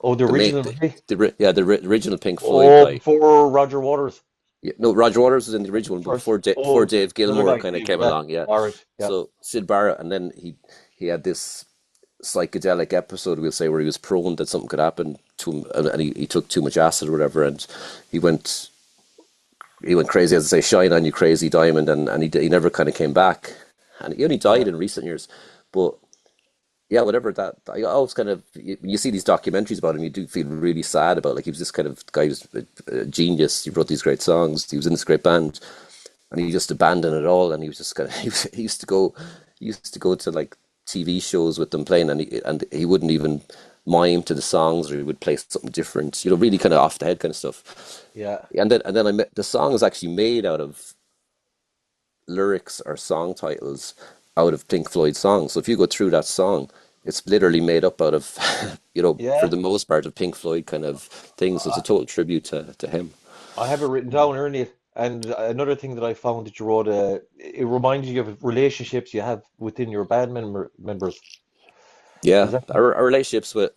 oh, the the main, original, really? original Pink Floyd Oh, guy. before Roger Waters. Yeah, no, Roger Waters was in the original one, but First, before Dave another Gilmour guy, kind of Dave, came yeah. along. Yeah. All right, yeah, So Sid Barrett, and then he had this psychedelic episode, we'll say, where he was prone that something could happen to him, and he took too much acid or whatever, and he went he went crazy, as I say, shine on you, crazy diamond, and he never kind of came back, and he only yeah, died in recent years, but. Yeah, whatever that. I always kind of when you see these documentaries about him, you do feel really sad about like he was this kind of guy who's a genius. He wrote these great songs. He was in this great band, and he just abandoned it all. And he was just kind of he used to go to like TV shows with them playing, and he wouldn't even mime to the songs, or he would play something different. Really kind of off the head kind of stuff. yeah, And then I met the song is actually made out of lyrics or song titles out of Pink Floyd songs. So if you go through that song, it's literally made up out of, for yeah. the most part, of Pink Floyd kind of things. So it's a total tribute to him. I have it written down earlier. And another thing that I found that you wrote, it reminds you of relationships you have within your band members. Yeah, Is that? our relationships with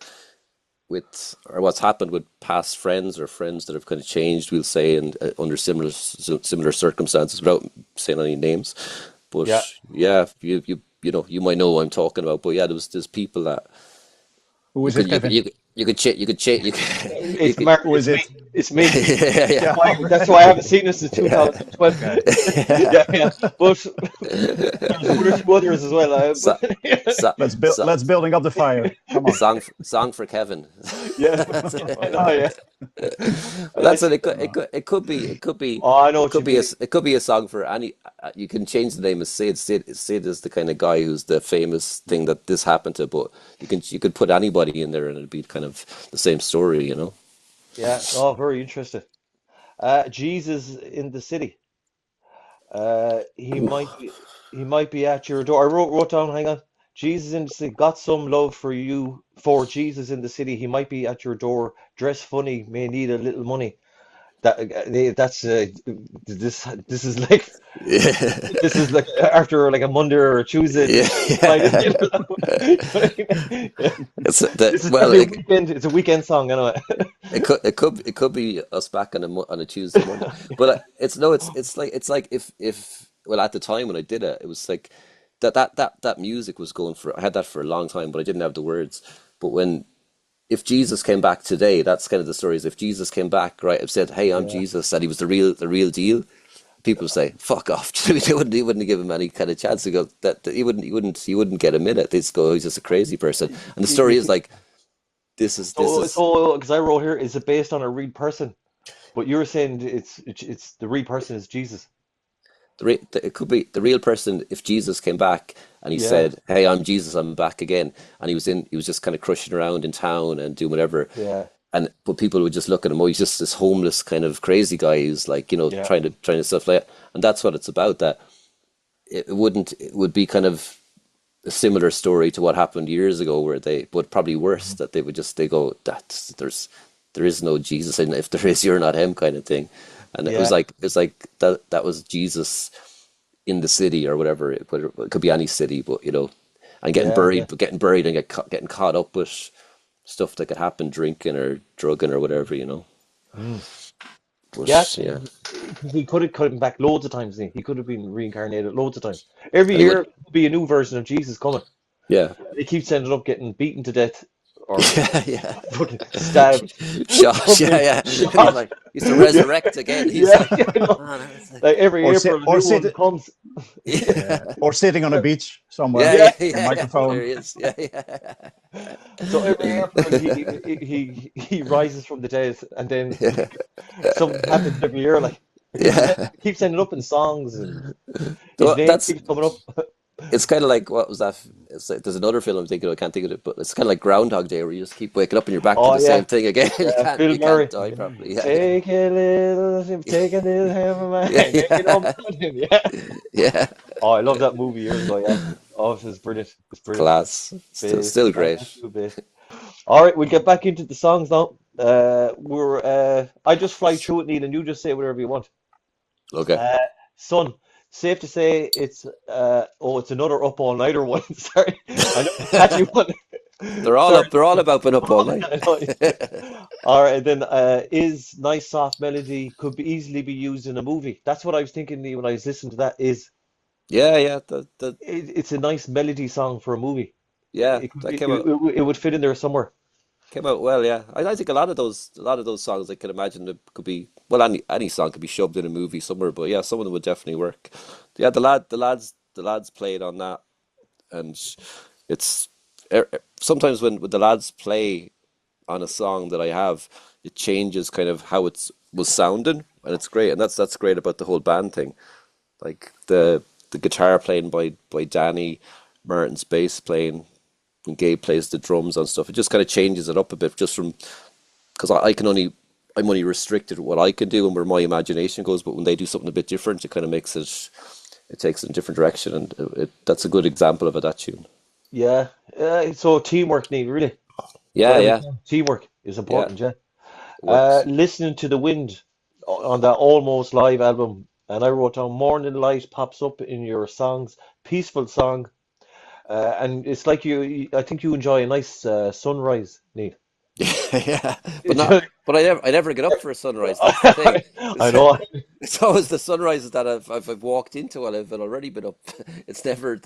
or what's happened with past friends or friends that have kind of changed, we'll say, and under similar circumstances, without saying any names. But Yeah, yeah, you might know what I'm talking about. But yeah, there's people that Who you is it, could you could Kevin? you could change you could you it's could Mark. Who is It's me. it? It's me. yeah, yeah. Yeah. That's why I haven't seen this since Yeah. 2012. Okay. Yeah, yeah. But there's one or two others as well. So, so, so, Let's building up the fire. Come on. song for Kevin. Yeah. That's Oh, yeah. But that's it. Oh, I know what you mean. It could be a song for any. You can change the name of Sid. Sid is the kind of guy who's the famous thing that this happened to. But you could put anybody in there and it'd be kind of the same story. Yeah. Oh, very interesting. Jesus in the city. He might Ooh. be. He might be at your door. I wrote down. Hang on. Jesus in the city. Got some love for you. For Jesus in the city. He might be at your door. Dress funny. May need a little money. That's this is like Yeah. this is like after like a Monday or a Tuesday. Yeah. Friday, Yeah. It's This is well, probably a weekend. It's a weekend song, anyway. it could be us back on a Tuesday morning, but it's like if well, at the time when I did it, it was like that music was going for, I had that for a long time, but I didn't have the words. But when if Jesus came back today, that's kind of the story. Is if Jesus came back, right, I've said, "Hey, I'm Yeah, Jesus," and he was the real deal. People say, "Fuck off!" They wouldn't give him any kind of chance to go. That he wouldn't get a minute. They just go, "He's just a crazy person." And the story is like, this is because I wrote here, is it based on a real person? But you were saying it's the real person is Jesus. it could be the real person if Jesus came back and he Yeah, said, "Hey, I'm Jesus, I'm back again," and he was just kind of crushing around in town and doing whatever, yeah, but people would just look at him, oh, he's just this homeless kind of crazy guy who's like, yeah, trying to stuff like that. And that's what it's about. That it would be kind of a similar story to what happened years ago, where but probably worse, that they go, that there is no Jesus, and if there is, you're not him, kind of thing. And yeah, it's like that was Jesus in the city or whatever. It could be any city, but and yeah, yeah. getting buried and getting caught up with stuff that could happen, drinking or drugging or whatever. Mm. Yeah, But yeah, he could have come back loads of times. He could have been reincarnated loads of times. Every and he year would, could be a new version of Jesus coming. yeah. They keep ending up getting beaten to death or Yeah, yeah. fucking stabbed, Shot, yeah, fucking yeah. shot. He's to Yeah, resurrect again. He's yeah, like, yeah, I know. man, it's like, Like every Or April, sit a or new one sit comes. yeah, yeah, or sitting on a beach somewhere, yeah, Yeah. yeah, a yeah, yeah. There microphone. he is. Yeah, yeah, So every April he rises from the dead, and then yeah, something happens every year. Like yeah. he keeps ending up in songs, and his So name that's keeps coming up. it's kind of like, what was that? It's like, there's another film I'm thinking of, I can't think of it, but it's kind of like Groundhog Day, where you just keep waking up and you're back to Oh the same yeah, thing again. You yeah. can't Bill you can't Murray. die properly. Yeah, yeah, Take a little hammer, man. yeah, Make it all yeah, mountain. Yeah. yeah. Oh, I love that movie years ago. Yeah. Oh, this is brilliant. It's brilliant. Class. Bass, Still I great. got you, bass. All right, we'll get back into the songs now. I just fly through it, Neil, and you just say whatever you want. Okay. Uh, Sun. Safe to say it's it's another up all nighter one. Sorry, I know it's a catchy one. Sorry. they're all about being up all night. I know. All right, then is nice soft melody could be easily be used in a movie. That's what I was thinking when I was listening to that. Yeah, yeah, It's a nice melody song for a movie. yeah, that It would fit in there somewhere. came out well. Yeah, I think a lot of those songs I can imagine that could be well, any song could be shoved in a movie somewhere. But yeah, some of them would definitely work. Yeah, the lads played on that, and it's sometimes when the lads play on a song that I have, it changes kind of how it's was sounding, and it's great. And that's great about the whole band thing. Like the guitar playing by Danny, Martin's bass playing, when Gabe plays the drums and stuff. It just kind of changes it up a bit, just from because I'm only restricted with what I can do and where my imagination goes. But when they do something a bit different, it kind of makes it takes it in a different direction, and that's a good example of it, that tune. Yeah. So teamwork need really. Yeah, Whatever you yeah, can. Teamwork is yeah. important, yeah. It works. Listening to the wind on that Almost Live album, and I wrote down Morning Light pops up in your songs, peaceful song, and it's like I think you enjoy a nice sunrise, Neil. Yeah, but I never get up for a sunrise. That's the thing. I know. It's always the sunrises that I've walked into while I've already been up. It's never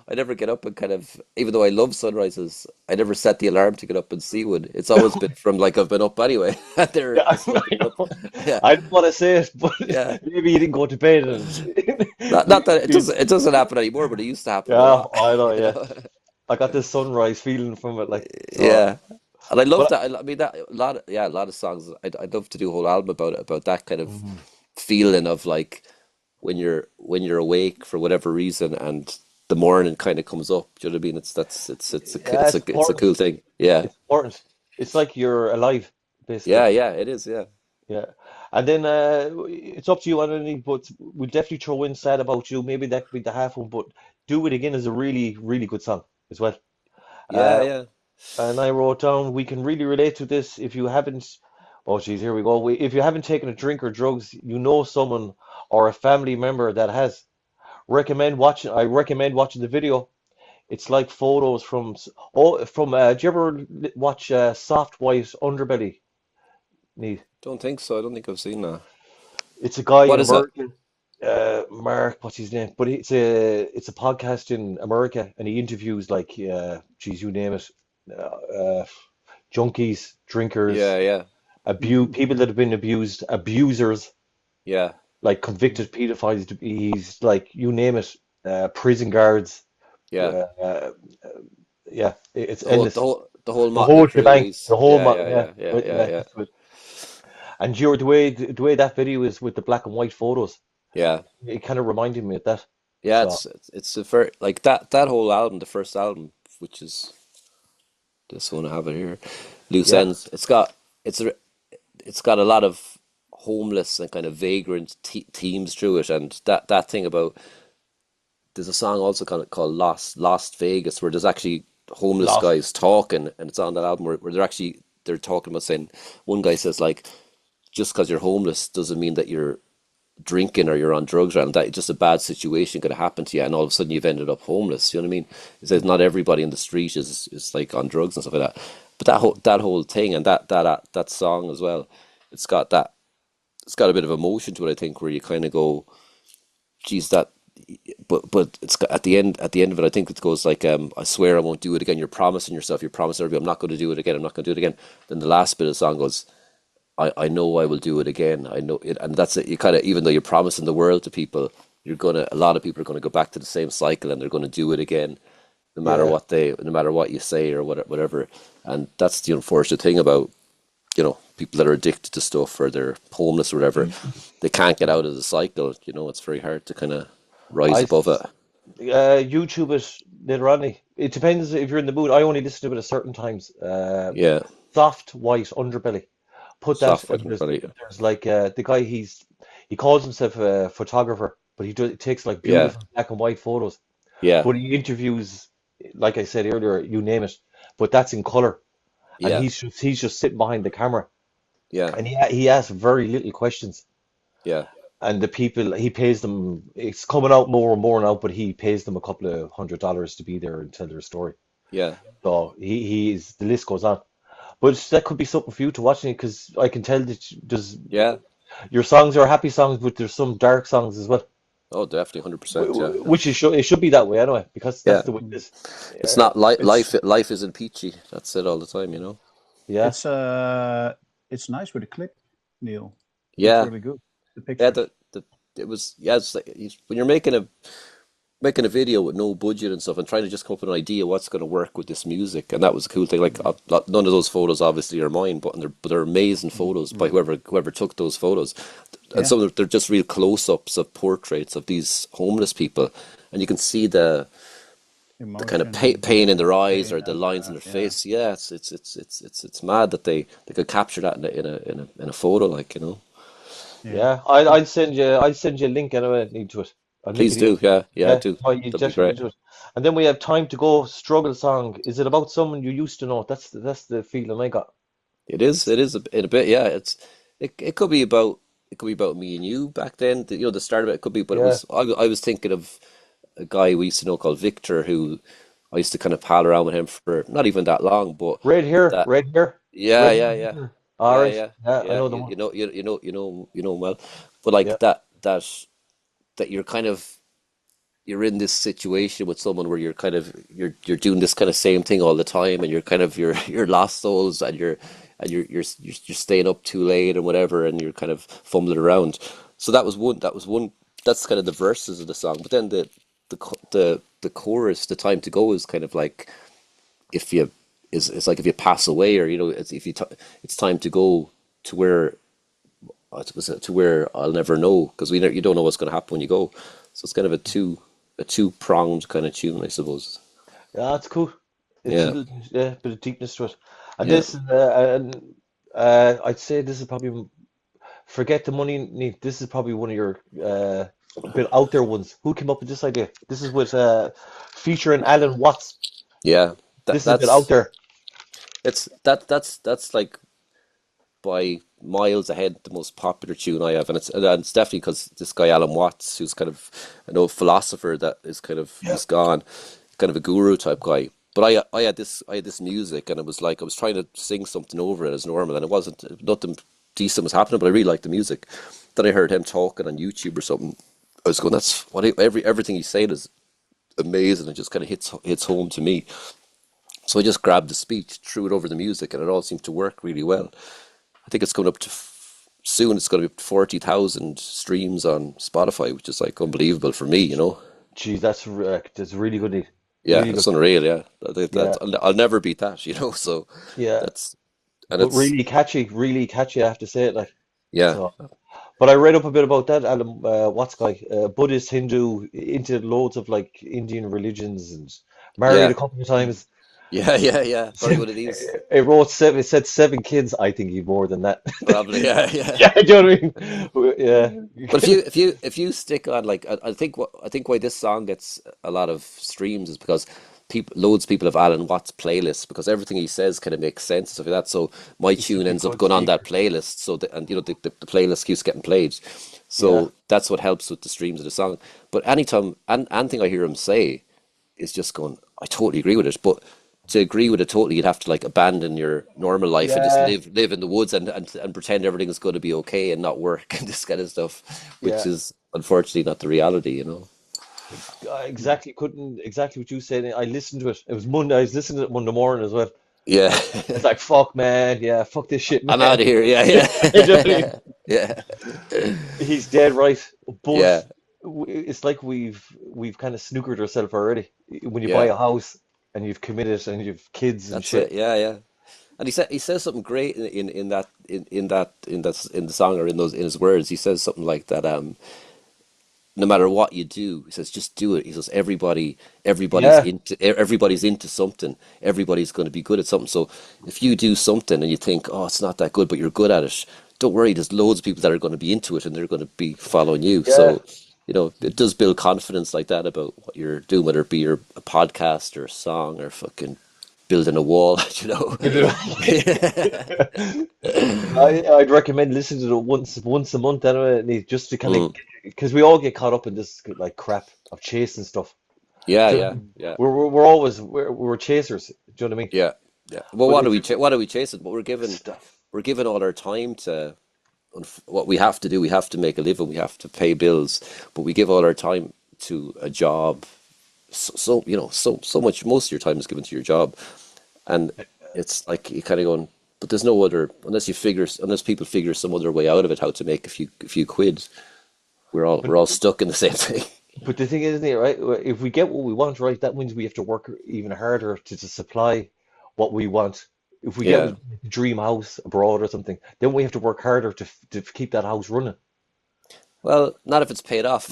I never get up and kind of, even though I love sunrises, I never set the alarm to get up and see one. It's always been from like I've been up anyway. Yeah, The sun I coming up. know. Yeah, I don't want to say it, but yeah. maybe you didn't go to bed and Not that it doesn't happen anymore, but it used to happen a yeah, lot. I know, You yeah. know. I got this sunrise feeling from it, like so. Yeah. And I love But that. I mean, that a lot. A lot of songs. I'd love to do a whole album about it, about that kind of Mhm. feeling of like when you're awake for whatever reason, and the morning kind of comes up. Do you know what I mean? Yeah, it's it's a important. cool thing. Yeah, It's important. It's like you're alive, basically. yeah, yeah. It is. Yeah, Yeah. And then it's up to you, Anthony, but we'll definitely throw in Sad About You. Maybe that could be the half one, but Do It Again is a really, really good song as well. yeah, Uh, yeah, and I wrote down, we can really relate to this if you haven't, oh geez, here we go. If you haven't taken a drink or drugs, you know someone or a family member that has. I recommend watching the video. It's like photos do you ever watch Soft White Underbelly? Neat. Don't think so. I don't think I've seen that. It's a guy What in is that? America, Mark, what's his name? But it's a podcast in America, and he interviews like, geez, you name it, junkies, drinkers, Yeah, yeah, abuse people that have been abused, abusers, yeah. like convicted pedophiles. He's like, you name it, prison guards. Yeah. Uh, yeah, it's The endless. whole the whole The Motley whole Crue. shebang, He's the whole yeah, mo yeah, yeah, yeah, yeah, yeah, yeah, that's good. And the way that video is with the black and white photos, yeah. it kind of reminded me of that. Yeah, So it's a very like that whole album, the first album, which is this one I have it here, Loose yeah, Ends. It's got a lot of homeless and kind of vagrant themes through it, and that thing about there's a song also kind of called Lost Vegas, where there's actually homeless lost. guys talking, and it's on that album where they're talking about saying, one guy says like, just because you're homeless doesn't mean that you're drinking or you're on drugs, and that just a bad situation could have happened to you, and all of a sudden you've ended up homeless. You know what I mean? It says not everybody in the street is like on drugs and stuff like that. But that whole thing, and that song as well, it's got that it's got a bit of emotion to it, I think, where you kind of go, geez, that. But it's got, at the end of it, I think it goes like, I swear I won't do it again. You're promising yourself, you're promising everybody, I'm not going to do it again. I'm not going to do it again. Then the last bit of the song goes, I know I will do it again. I know it, and that's it. You kind of, even though you're promising the world to people, a lot of people are gonna go back to the same cycle, and they're gonna do it again, Yeah, no matter what you say or whatever. And that's the unfortunate thing about, people that are addicted to stuff or they're homeless or whatever. They can't get out of the cycle. It's very hard to kind of rise I above it. YouTube it later on. It depends if you're in the mood. I only listen to it at certain times. Yeah, Soft White Underbelly. Put that, soft and and funny. there's like the guy, he calls himself a photographer, but he takes like Yeah, beautiful black and white photos. yeah, But he interviews, like I said earlier, you name it, but that's in color, and yeah, he's just sitting behind the camera, yeah, and he asks very little questions, yeah, and the people he pays them, it's coming out more and more now, but he pays them a couple of $100 to be there and tell their story. Yeah, So he's the list goes on. But that could be something for you to watch because I can tell that there's yeah. your songs are happy songs, but there's some dark songs as well. Oh, definitely, 100%. Yeah, yeah, Which it should be that way anyway, because that's yeah. the way it Mm. is. It's Yeah, not li It's life isn't peachy. That's it all the time, you know. yeah, it's uh it's nice with the clip, Neil. It's Yeah, really good. The yeah. pictures. The it was yeah. It's like when you're making a video with no budget and stuff and trying to just come up with an idea what's going to work with this music, and that was a cool thing. Like none of those photos obviously are mine, but they're amazing photos by whoever took those photos, and Yeah. some of them, they're just real close-ups of portraits of these homeless people, and you can see the kind of Emotion and pain in their eyes pain or the and lines in their yeah. face. Yeah, it's mad that they could capture that in a photo, like, you know. Yeah. yeah. I'll send you a link anyway. Need to it. I'll link Please it in. do, yeah, yeah, Yeah, do. oh, you That'd be definitely great. need to it. And then we have time to go. Struggle song. Is it about someone you used to know? That's the feeling I got. It is in a bit, yeah. It could be about me and you back then. The start of it could be, but Yeah, I was thinking of a guy we used to know called Victor, who I used to kind of pal around with him for not even that long, but red hair, that red hair, yeah, red hair. yeah, yeah, Victor. All yeah, right. yeah, Yeah, I yeah. know the You one. you know you know him well, but Yeah, like that you're kind of you're in this situation with someone where you're doing this kind of same thing all the time, and you're kind of you're lost souls, and you're staying up too late and whatever, and you're kind of fumbling around. So that was one that's kind of the verses of the song, but then the chorus, the time to go, is kind of like, if you it's like if you pass away, or it's if it's time to go to where to where I'll never know, because you don't know what's going to happen when you go. So it's kind of a two pronged kind of tune, I suppose. yeah, that's cool. It's a Yeah, little, yeah, bit of deepness to it. And yeah, this, and I'd say this is probably forget the money. Neat. This is probably one of your bit out there ones. Who came up with this idea? This is with featuring Alan Watts. yeah. That This is a bit out that's there. that's like by miles ahead the most popular tune I have, and it's definitely because this guy Alan Watts, who's kind of an old philosopher that is kind of Yeah. he's gone, kind of a guru type guy. But I had this music, and it was like I was trying to sing something over it as normal, and it wasn't nothing decent was happening. But I really liked the music. Then I heard him talking on YouTube or something. I was going, that's what everything he's saying is amazing. It just kind of hits home to me. So I just grabbed the speech, threw it over the music, and it all seemed to work really well. I think it's coming up to soon. It's going to be 40,000 streams on Spotify, which is like unbelievable for me. Geez, that's really good. Neat. Yeah, Really good. it's unreal. Yeah, that Yeah, I'll never beat that. So yeah. that's and But it's really catchy. I have to say it. Like yeah, so. But I read up a bit about that Alan Watts guy, Buddhist, Hindu, into loads of like Indian religions, and married a yeah, couple of times. yeah, yeah, yeah. Probably Said, one of these. it wrote seven. It said 7 kids. I think he'd more than that. Probably, yeah, yeah. Yeah, do you know what I mean? But if Yeah, you stick on, like, I think why this song gets a lot of streams is because loads of people have Alan Watts playlists, because everything he says kind of makes sense and stuff like that. So my he's such tune a ends up good going on that speaker. playlist. So and the playlist keeps getting played. Yeah, So that's what helps with the streams of the song. But anytime anything I hear him say is just going, I totally agree with it. But to agree with it totally, you'd have to like abandon your normal life and just yeah, live in the woods, and pretend everything is going to be okay and not work and this kind of stuff, which yeah. is unfortunately not the reality. Exactly. Couldn't exactly what you said. I listened to it. It was Monday. I was listening to it Monday morning as well. Yeah, It's like fuck, man. Yeah, fuck this shit, I'm man. out of here. Yeah, You know what I mean? yeah, yeah, He's dead right, but yeah. it's like we've kind of snookered ourselves already. When you buy Yeah. a house and you've committed and you've kids and That's it. shit. Yeah, yeah. And he says something great in the song, or in his words. He says something like that. No matter what you do, he says, just do it. He says Yeah, everybody's into something. Everybody's going to be good at something. So if you do something and you think, oh, it's not that good, but you're good at it, don't worry. There's loads of people that are going to be into it, and they're going to be following you. yeah. So it does build confidence like that about what you're doing, whether it be a podcast or a song or fucking building a wall. you know. You know, I'd recommend listening to it once a month anyway, Neil, just to kind of Mm, because we all get caught up in this like crap of chasing stuff. Yeah, Ju- yeah, yeah, we're always we're chasers. Do you know what I mean? yeah, yeah. Well, But what do it's we what do we chase it? But stuff. we're given all our time to what we have to do. We have to make a living. We have to pay bills, but we give all our time to a job. So you know, so much. Most of your time is given to your job, and it's like you kind of going. But there's no other unless people figure some other way out of it, how to make a few quid. But We're all stuck in the same thing. but the thing is, isn't it, right? If we get what we want, right, that means we have to work even harder to supply what we want. If we get Yeah. a dream house abroad or something, then we have to work harder to keep that house running. Well, not if it's paid off.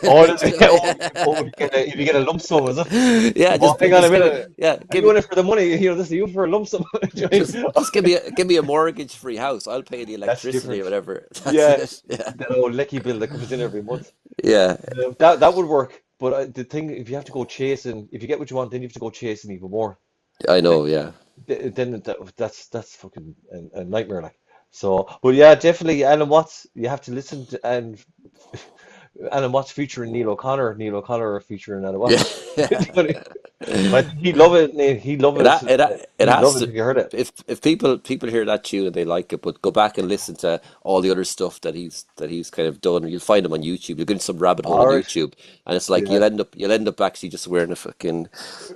Oh, if you get a lump sum, is it? Yeah, Oh, hang on a minute. Are give you me in it for the money? This is you for a lump sum. Do you know what I mean? just give me a mortgage-free house. I'll pay the That's electricity or different. whatever. That's Yeah, it. Yeah. that old lecky bill that comes in every month. Yeah. That would work. But the thing, if you have to go chasing, if you get what you want, then you have to go chasing even more. I Then, know, yeah. then that's fucking a nightmare, like. So, but yeah, definitely Alan Watts. You have to listen to and Alan Watts featuring Neil O'Connor. Neil O'Connor featuring Alan Yeah. Watts. I think he'd love it. Neil. He'd love It it. ha- it ha- it He'd has love it to if you heard it. if people hear that tune and they like it, but go back and listen to all the other stuff that he's kind of done. You'll find him on YouTube. You'll get in some rabbit hole on All right. YouTube, and it's like Yeah. you'll end up actually just wearing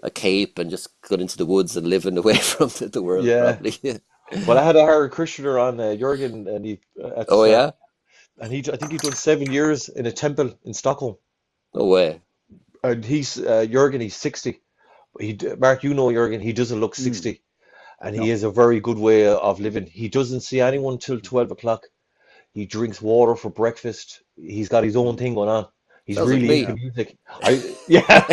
a cape and just going into the woods and living away from the world Yeah. probably. Well, I had a Hare Krishner on Jurgen, and he at the Oh start, yeah? and I think he'd done 7 years in a temple in Stockholm. No way. And he's Jurgen. He's 60. Mark, you know Jurgen. He doesn't look Mm. 60, and he No. has a very good way of living. He doesn't see anyone till 12 o'clock. He drinks water for breakfast. He's got his own thing going on. He's Sounds like really me. into music. Yeah,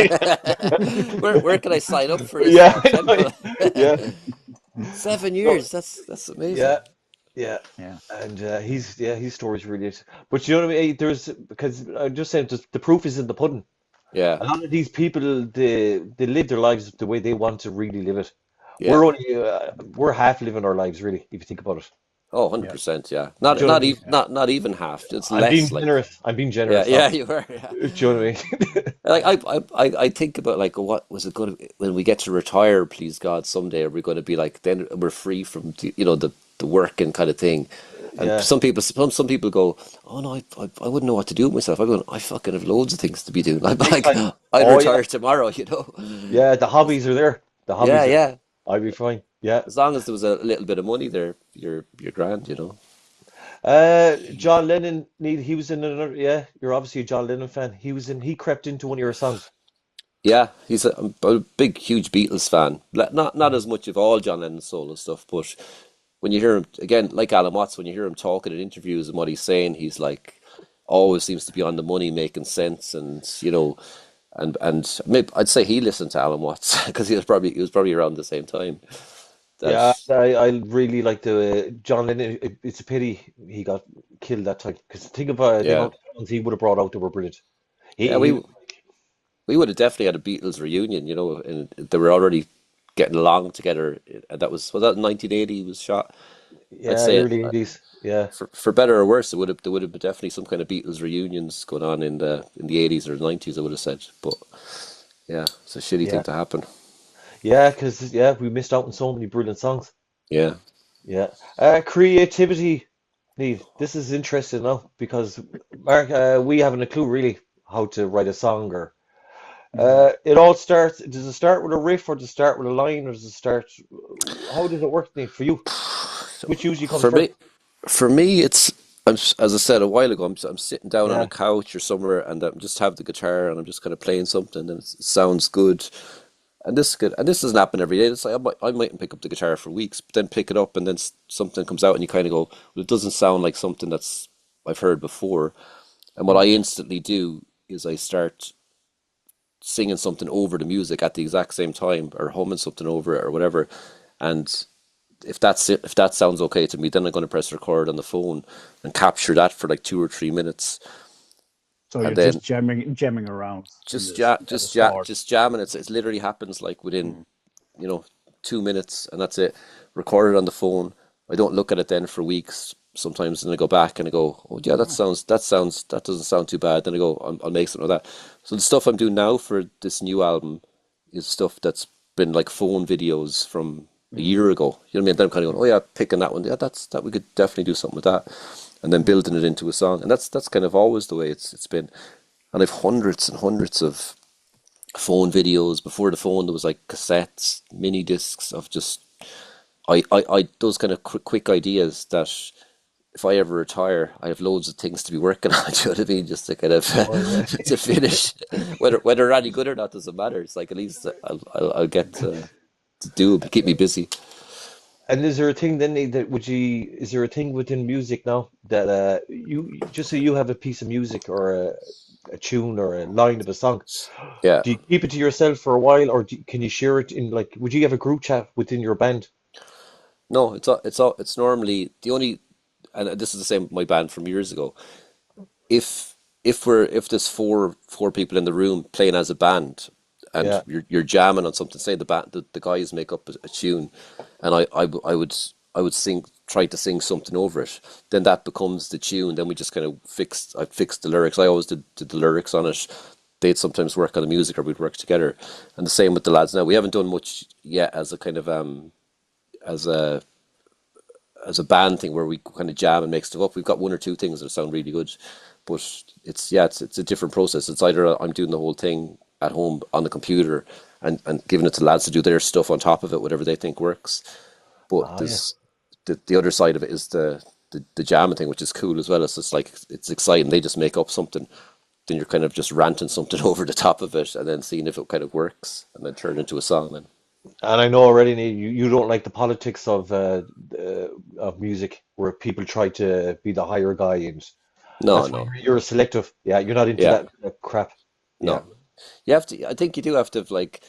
Where can I sign up for this yeah, I know, temple? yeah. Seven So, years. That's amazing. yeah, yeah. Yeah. And his story's really. But you know what I mean? Because I'm just saying, the proof is in the pudding. Yeah, A lot of these people, they live their lives the way they want to really live it. yeah. We're half living our lives, really, if you think about it. Oh, Yeah. 100%, yeah. Do Not you know what not I mean? even not even half. It's I'm being less like generous. I'm being yeah, generous yeah, now. you were, yeah. Do you know what I mean? Like I think about like what was it going to when we get to retire, please God, someday are we going to be like then we're free from the work and kind of thing. And Yeah. some people go, oh no, I wouldn't know what to do with myself. I go, I fucking have loads of things to be doing. I'm Big like, time. I'd Oh yeah. retire tomorrow. Yeah, the hobbies are there. The Yeah, hobbies are yeah. I'll be fine. Yeah. As long as there was a little bit of money there, you're grand. John Lennon he was in another, yeah, you're obviously a John Lennon fan. He crept into one of your songs. Yeah, I'm a big, huge Beatles fan. Not as much of all John Lennon's solo stuff, but when you hear him again, like Alan Watts, when you hear him talking in interviews and what he's saying, he's like always seems to be on the money, making sense, and maybe I'd say he listened to Alan Watts because he was probably around the same time. That Yeah, I really like the John Lennon. It's a pity he got killed that time because think about the yeah, amount of songs he would have brought out that were brilliant. yeah, He we would have definitely had a Beatles reunion, and they were already getting along together. And was that 1980 he was shot? I'd yeah, say early 80s. Yeah, for better or worse, there would have been definitely some kind of Beatles reunions going on in the 80s or 90s. I would have said, but yeah, it's a shitty thing yeah, to happen. yeah. Because we missed out on so many brilliant songs. Yeah, Yeah, creativity. Neil, this is interesting now because Mark, we haven't a clue really how to write a song or Mm. it all starts. Does it start with a riff or does it start with a line or does it start? How does it work, Neil, for you? Which usually comes for first? me, for me, as I said a while ago, I'm sitting down on a Yeah, couch or somewhere, and I just have the guitar, and I'm just kind of playing something, and it sounds good. And this doesn't happen every day. It's like I mightn't pick up the guitar for weeks, but then pick it up, and then something comes out, and you kind of go, well, it doesn't sound like something that's I've heard before. And what I Mm. instantly do is I start singing something over the music at the exact same time, or humming something over it, or whatever. And if that sounds okay to me, then I'm going to press record on the phone and capture that for like 2 or 3 minutes, So and you're then just jamming around in just this ja at the just ja start. just jamming. It literally happens like within Mm. you know 2 minutes, and that's it. Record it on the phone. I don't look at it then for weeks. sometimes, and I go back and I go, oh yeah, that doesn't sound too bad. Then I go, I'll make something like that. So the stuff I'm doing now for this new album is stuff that's been like phone videos from a year ago. You know what I mean? Then I'm kind of going, oh yeah, picking that one. Yeah, that we could definitely do something with that, and then building it into a song. And that's kind of always the way it's been. And I've hundreds and hundreds of phone videos. Before the phone, there was like cassettes, mini discs of just I those kind of quick ideas that if I ever retire, I have loads of things to be working on. Do you know what I mean? Just to kind of Oh yeah. to finish, whether they're any good or not doesn't matter. It's like at least I'll get to do it, keep me busy. And is there a thing then that would you? Is there a thing within music now that you just so you have a piece of music or a tune or a line of a song? Yeah. Do you keep it to yourself for a while, or can you share it in like? Would you have a group chat within your band? No, it's normally the only, and this is the same with my band from years ago. If if there's four people in the room playing as a band, and Yeah, you're jamming on something, say the guys make up a tune, and I would try to sing something over it, then that becomes the tune. Then we just kind of I fixed the lyrics. I always did the lyrics on it. They'd sometimes work on the music, or we'd work together. And the same with the lads now. We haven't done much yet as a kind of as a as a band thing where we kind of jam and make stuff up. We've got one or two things that sound really good, but it's a different process. It's either I'm doing the whole thing at home on the computer and giving it to lads to do their stuff on top of it, whatever they think works. But oh yeah. there's the other side of it is the jamming thing, which is cool as well. It's just like it's exciting. They just make up something, then you're kind of just ranting something over the top of it, and then seeing if it kind of works, and then turn it into a song. Then And I know already, Neil, you don't like the politics of music where people try to be the higher guy, and no, that's why no, you're selective. Yeah, you're not into yeah, that crap. Yeah, no. You have to. I think you do have to like.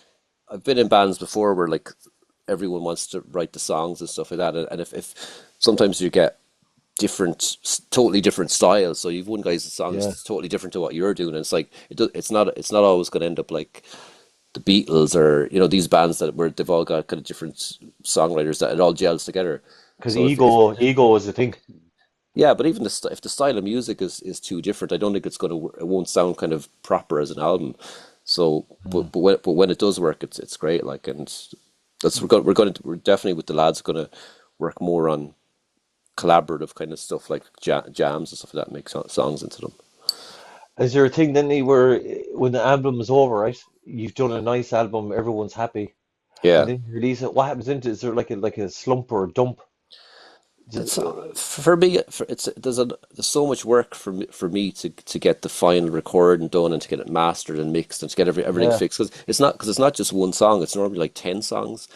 I've been in bands before where like everyone wants to write the songs and stuff like that, and if sometimes you get totally different styles. So you've one guy's song yeah, is totally different to what you're doing, and it's like it's not always going to end up like the Beatles or these bands where they've all got kind of different songwriters that it all gels together. because So if ego is the thing. yeah, but even if the style of music is too different, I don't think it won't sound kind of proper as an album. So, but when it does work, it's great. Like, and that's we're definitely with the lads going to work more on collaborative kind of stuff like jams and stuff like that, make songs into them. Is there a thing then, Neil, where when the album is over, right? You've done a nice album, everyone's happy, and Yeah, then you release it. What happens into it? Is there like a slump or a dump? Just, it's for me. There's so much work for me to get the final recording done and to get it mastered and mixed and to get everything yeah, fixed because it's not just one song. It's normally like 10 songs,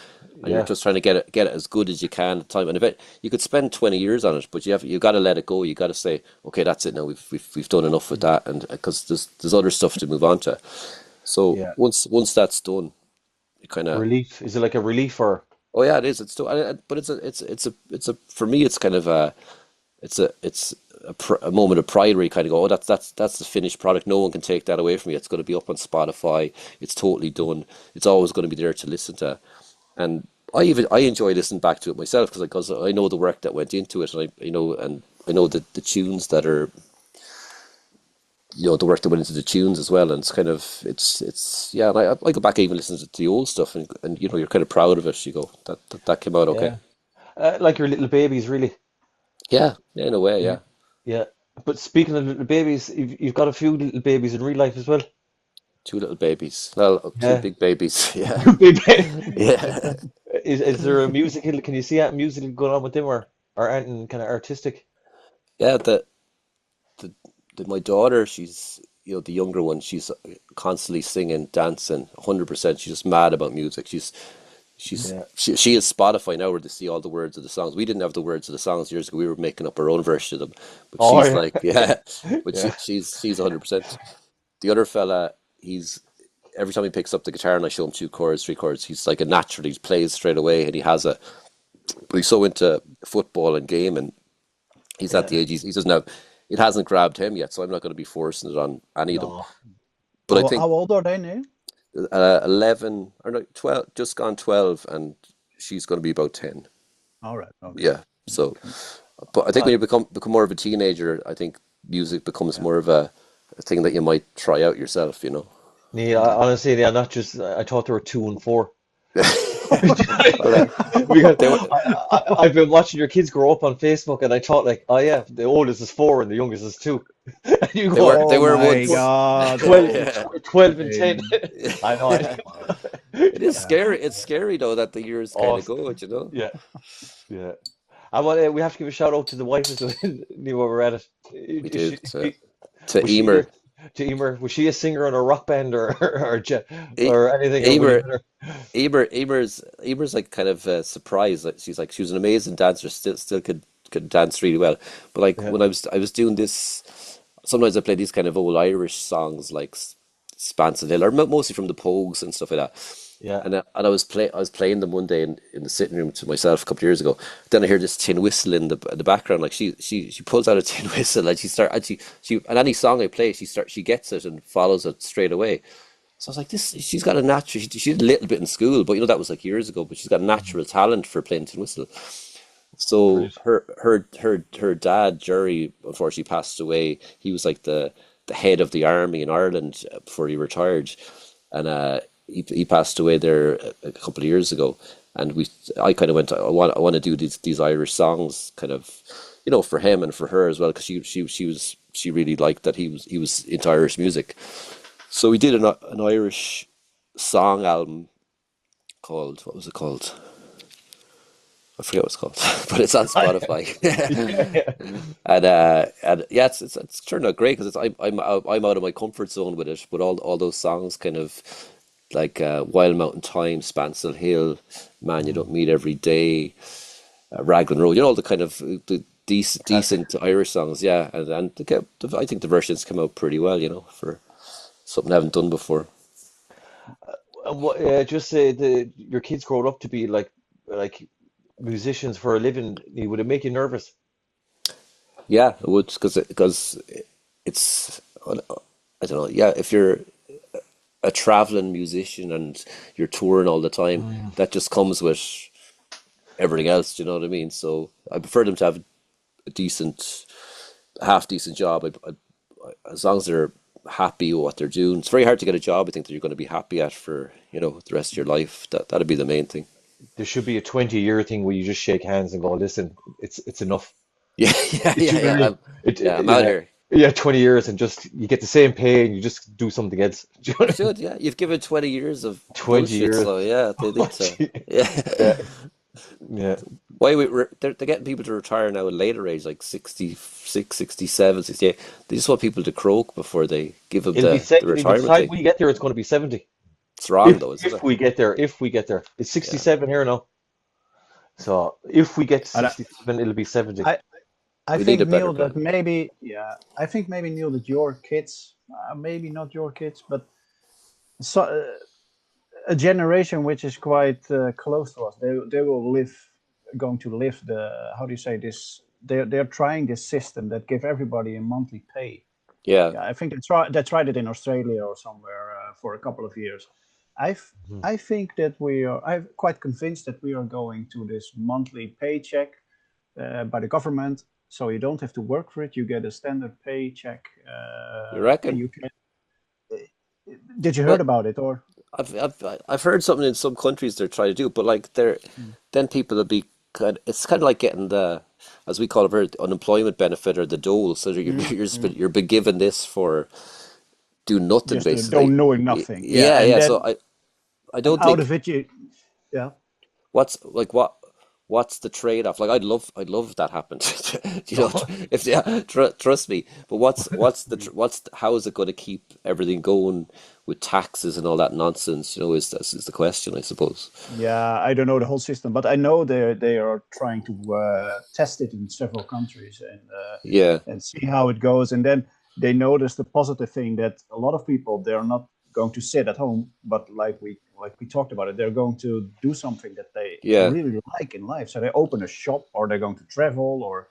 and you're yeah, just trying to get it as good as you can at the time. And you could spend 20 years on it, but you got to let it go. You got to say, okay, that's it now. We've done enough with that, and because there's other stuff to move on to. So yeah. once that's done, you kind of. Relief. Is it like a relief or? Oh yeah, it is. It's still, but it's a for me. It's kind of a moment of pride where you kind of go, oh, that's the finished product. No one can take that away from me. It's going to be up on Spotify. It's totally done. It's always going to be there to listen to, and I enjoy listening back to it myself because I know the work that went into it, and I know the tunes that are the work that went into the tunes as well, and it's kind of it's yeah. And I go back and even listen to the old stuff, and you're kind of proud of it. You go that came out okay. Yeah. Like your little babies, really. Yeah, yeah, in a way, Yeah. yeah. Yeah. But speaking of little babies, you've got a few little babies in real life as well. Two little babies. Well, two Yeah. big babies. Yeah, Big ba- yeah, Is there a musical? Can you see that musical going on with them, or anything kind of artistic? yeah. The, my daughter, she's the younger one. She's constantly singing, dancing, 100%. She's just mad about music. Yeah. She is Spotify now where they see all the words of the songs. We didn't have the words of the songs years ago. We were making up our own version of them. But Oh she's yeah. like, yeah, but Yeah. she's 100%. The other fella, he's every time he picks up the guitar and I show him two chords, three chords, he's like a natural. He plays straight away and he has a. But he's so into football and gaming. He's at Yeah. the age he doesn't have. It hasn't grabbed him yet, so I'm not going to be forcing it on any of them. No. But I How think old are they now? 11 or no 12, just gone 12, and she's going to be about 10. All right. Okay. Yeah. So But I think I, when you become more of a teenager, I think music becomes more of a thing that you might try out yourself, you know. Neil, honestly, Neil, not just. I thought there were two and four. Well, Because they were I've been watching your kids grow up on Facebook, and I thought like, oh yeah, the oldest is four and the youngest is two. And you they go were like they Oh were my once. 12, God. 12, Yeah. 12 and 10. Um, I know. yeah. It is Yeah. scary. It's scary though that the years kind Oh, of go, you know. yeah, yeah. I want. We have to give a shout out to the wife as well. Knew while we're at it. We Is do to was she Emer. to Emer? Was she a singer in a rock band E- or anything? Or would you Emer let her? Emer's like kind of surprised. Like she was an amazing dancer. Still could dance really well. But like Yeah, when I was doing this, sometimes I play these kind of old Irish songs like Spance and Hill, or mostly from the Pogues and stuff like that. yeah. And I was playing them one day in the sitting room to myself a couple of years ago. Then I hear this tin whistle in the background. Like she pulls out a tin whistle and she and any song I play she gets it and follows it straight away. So I was like, this, she's got a natural, she did a little bit in school, but that was like years ago, but she's got a natural talent for playing tin whistle. So Brilliant. her dad, Jerry, unfortunately passed away. He was like the head of the army in Ireland before he retired. And he passed away there a couple of years ago. And I kind of went, I want to do these Irish songs kind of, for him and for her as well, because she really liked that he was into Irish music. So we did an Irish song album called, what was it called? I forget what it's called, but it's on Spotify. And yeah, it's turned out great because I'm out of my comfort zone with it. But all those songs kind of like Wild Mountain Thyme, Spancel Hill, Man You Don't Meet Every Day, Raglan Road, all the kind of the Classic. decent Irish songs, yeah. I think the versions come out pretty well, for something I haven't done before. And what, just say your kids growing up to be like musicians for a living, would it make you nervous? Yeah, it would because it's I don't know. Yeah, if you're a traveling musician and you're touring all the time, that just comes with everything else. Do you know what I mean? So I prefer them to have a decent, half decent job. As long as they're happy with what they're doing. It's very hard to get a job, I think, that you're going to be happy at for the rest of your life. That'd be the main thing. There should be a 20-year thing where you just shake hands and go, listen, it's enough. Yeah, yeah, Do yeah, you know what I yeah. mean? Yeah, I'm out here. Yeah, 20 years and just you get the same pay and you just do something else. Do you know You what I mean? should, yeah. You've given 20 years of 20 bullshit, years. so yeah, they need Oh, to. gee. Yeah. Yeah, yeah. They're getting people to retire now at later age, like 66, 67, 68. They just want people to croak before they give them It'll be the by the retirement time thing. we get there, it's going to be 70. It's wrong though, isn't If it? we get there, if we get there. It's Yeah. 67 here now. So if we get to And 67, it'll be 70. I, I We need think, a better Neil, that plan. maybe, yeah, I think maybe, Neil, that your kids, maybe not your kids, but so, a generation which is quite close to us, they will going to live how do you say this? They're trying this system that give everybody a monthly pay. Yeah. Yeah, I think they tried it in Australia or somewhere for a couple of years. I've Mhm. I think that I'm quite convinced that we are going to this monthly paycheck by the government, so you don't have to work for it. You get a standard paycheck, You and reckon? you can. Did you heard Well, about it or? I've heard something in some countries they're trying to do, but like Mm. then people will be it's kind of like getting as we call it, unemployment benefit or the dole. So Mm, mm. you're been given this for do nothing Just basically. don't knowing nothing. Yeah, Yeah, and yeah. So then I and don't out of think it you, yeah. what's like what's the trade-off? Like I'd love if that happened. If yeah, trust me. But how is it going to keep everything going with taxes and all that nonsense? Is the question, I suppose. Yeah, I don't know the whole system, but I know they are trying to test it in several countries Yeah, and see how it goes. And then they notice the positive thing that a lot of people they are not going to sit at home, but like we talked about it, they're going to do something that they yeah. really like in life. So they open a shop, or they're going to travel, or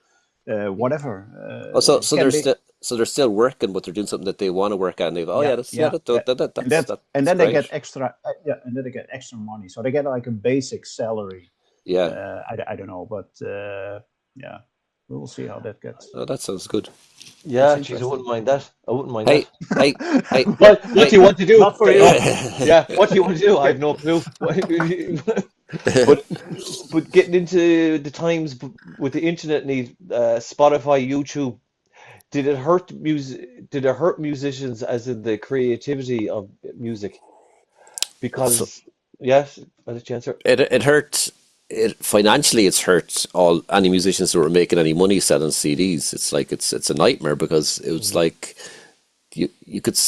whatever. Oh, so It so can they're be. still so they're still working, but they're doing something that they want to work at, and they go, oh Yeah, yeah, yeah, yeah. And that and that's then they great. get extra, yeah, and then they get extra money. So they get like a basic salary. Yeah. I don't know, but yeah, we'll see how that gets. Oh, that sounds good. Yeah, That's geez, I interesting. wouldn't mind that. I wouldn't mind Hey, that. hey, hey, What do you want to do? Not for you. Yeah, what do you want to do? I have no clue. But getting into the times with the internet need, Spotify, YouTube, did it hurt music? Did it hurt musicians as in the creativity of music? So Because yes, I'll let you answer. it hurt. It financially, it's hurt all any musicians that were making any money selling CDs. It's like it's a nightmare because it was Mhm. like you could.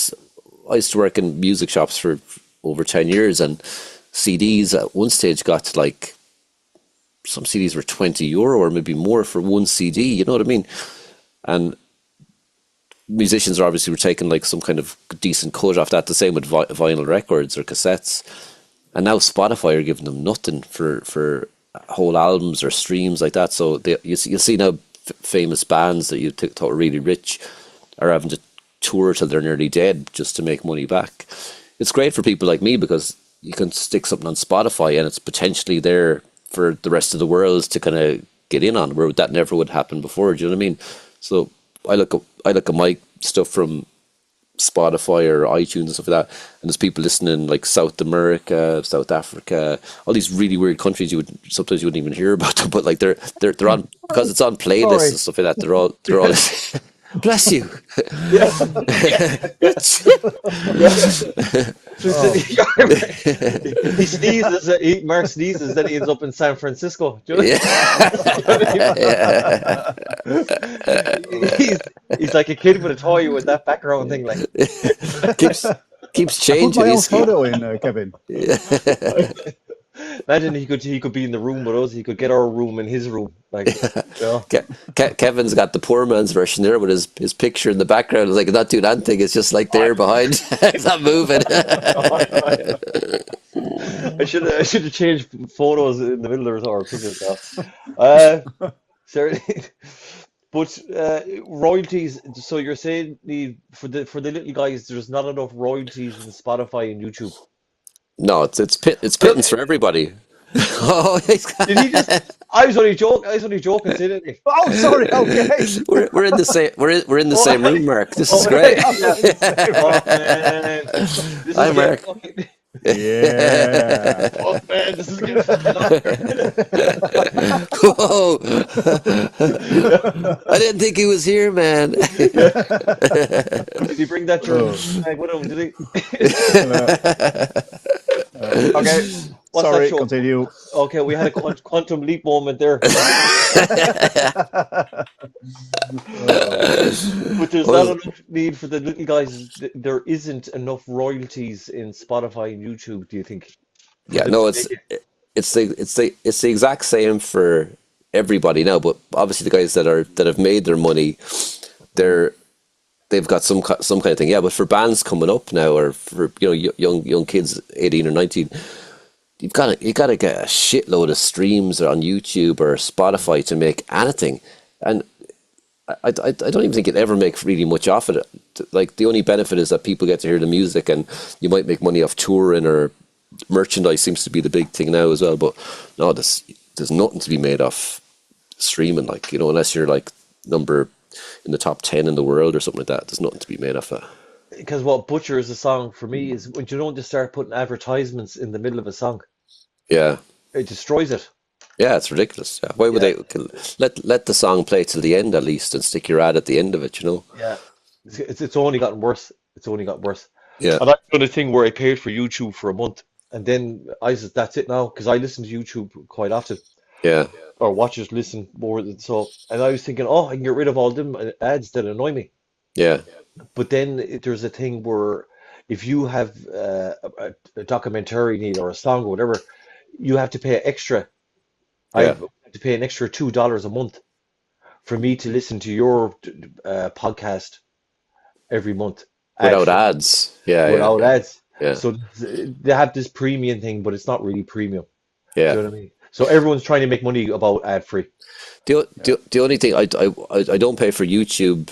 I used to work in music shops for over 10 years, and CDs at one stage got to like some CDs were €20 or maybe more for one CD. You know what I mean? And musicians are obviously were taking like some kind of decent cut off that. The same with vinyl records or cassettes. And now Spotify are giving them nothing for whole albums or streams like that. So you see now famous bands that you thought were really rich are having to tour till they're nearly dead just to make money back. It's great for people like me because you can stick something on Spotify and it's potentially there for the rest of the world to kind of get in on, where that never would happen before. Do you know what I mean? So I look at my stuff from Spotify or iTunes and stuff like that, and there's people listening like South America, South Africa, all these really weird countries you would sometimes you wouldn't even hear about them, but like they're on because it's on playlists Sorry. and stuff like that. They're all bless you. Yeah, yeah, yeah. So Oh, he sneezes, Mark sneezes, then he ends up in San Francisco. Do you know Yeah. he's, he's like a kid with a toy with that background thing, like. keeps I put changing. my own photo in, Kevin. Imagine he could be in the room with us. He could get our room in his room, like, you know. Kevin's got the poor man's version there with his picture in the background. It's like not doing anything. It's just like there behind. It's not moving. I should have changed photos in the middle of our pictures now. Sorry. But royalties. So you're saying for the little guys, there's not enough royalties in Spotify and YouTube. No, it's Look, pittance for everybody. Oh, did he just? I was only joking. I was only joking, didn't he? Oh, sorry. Okay. we're in the same we're in the Oh, same room, Mark. This is oh, great. yeah. Yeah, in the same Oh room. man, this Hi, is getting Mark. fucking. Yeah. Oh man, this is getting fucking awkward. Whoa! I didn't think he was here, man. Yeah. Did he bring that Oh, German bag with him? Did he? uh, Okay, what's that sorry. show? Continue. Okay, we had a quantum leap moment there. Oh, But there's not Well, enough need for the little guys. There isn't enough royalties in Spotify and YouTube, do you think, for yeah, them no, to make it? it's the exact same for everybody now. But obviously, the guys that have made their money, they're they've got some kind of thing. Yeah, but for bands coming up now, or for young kids, 18 or 19, you got to get a shitload of streams on YouTube or Spotify to make anything, and I don't even think you'd ever make really much off of it. Like the only benefit is that people get to hear the music, and you might make money off touring, or merchandise seems to be the big thing now as well. But no, there's nothing to be made off streaming, like, unless you're like number in the top 10 in the world or something like that. There's nothing to be made off it. Because what butchers a song for me is when you don't just start putting advertisements in the middle of a song, Yeah. it destroys it. Yeah, it's ridiculous. Yeah. Why would Yeah, they let the song play till the end at least and stick your ad at the end of it, yeah. It's only gotten worse. It's only got worse. Yeah. And I've done a thing where I paid for YouTube for a month, and then I said, "That's it now," because I listen to YouTube quite often, Yeah. or watchers listen more than so. And I was thinking, oh, I can get rid of all them ads that annoy me. Yeah. But then there's a thing where if you have a documentary need or a song or whatever, you have to pay extra. I Yeah. have to pay an extra $2 a month for me to listen to your podcast every month, ad Without free, ads. Yeah, yeah, without ads. yeah. So they have this premium thing, but it's not really premium. Do Yeah. you know what I mean? So everyone's trying to make money about ad free. The only thing I don't pay for YouTube,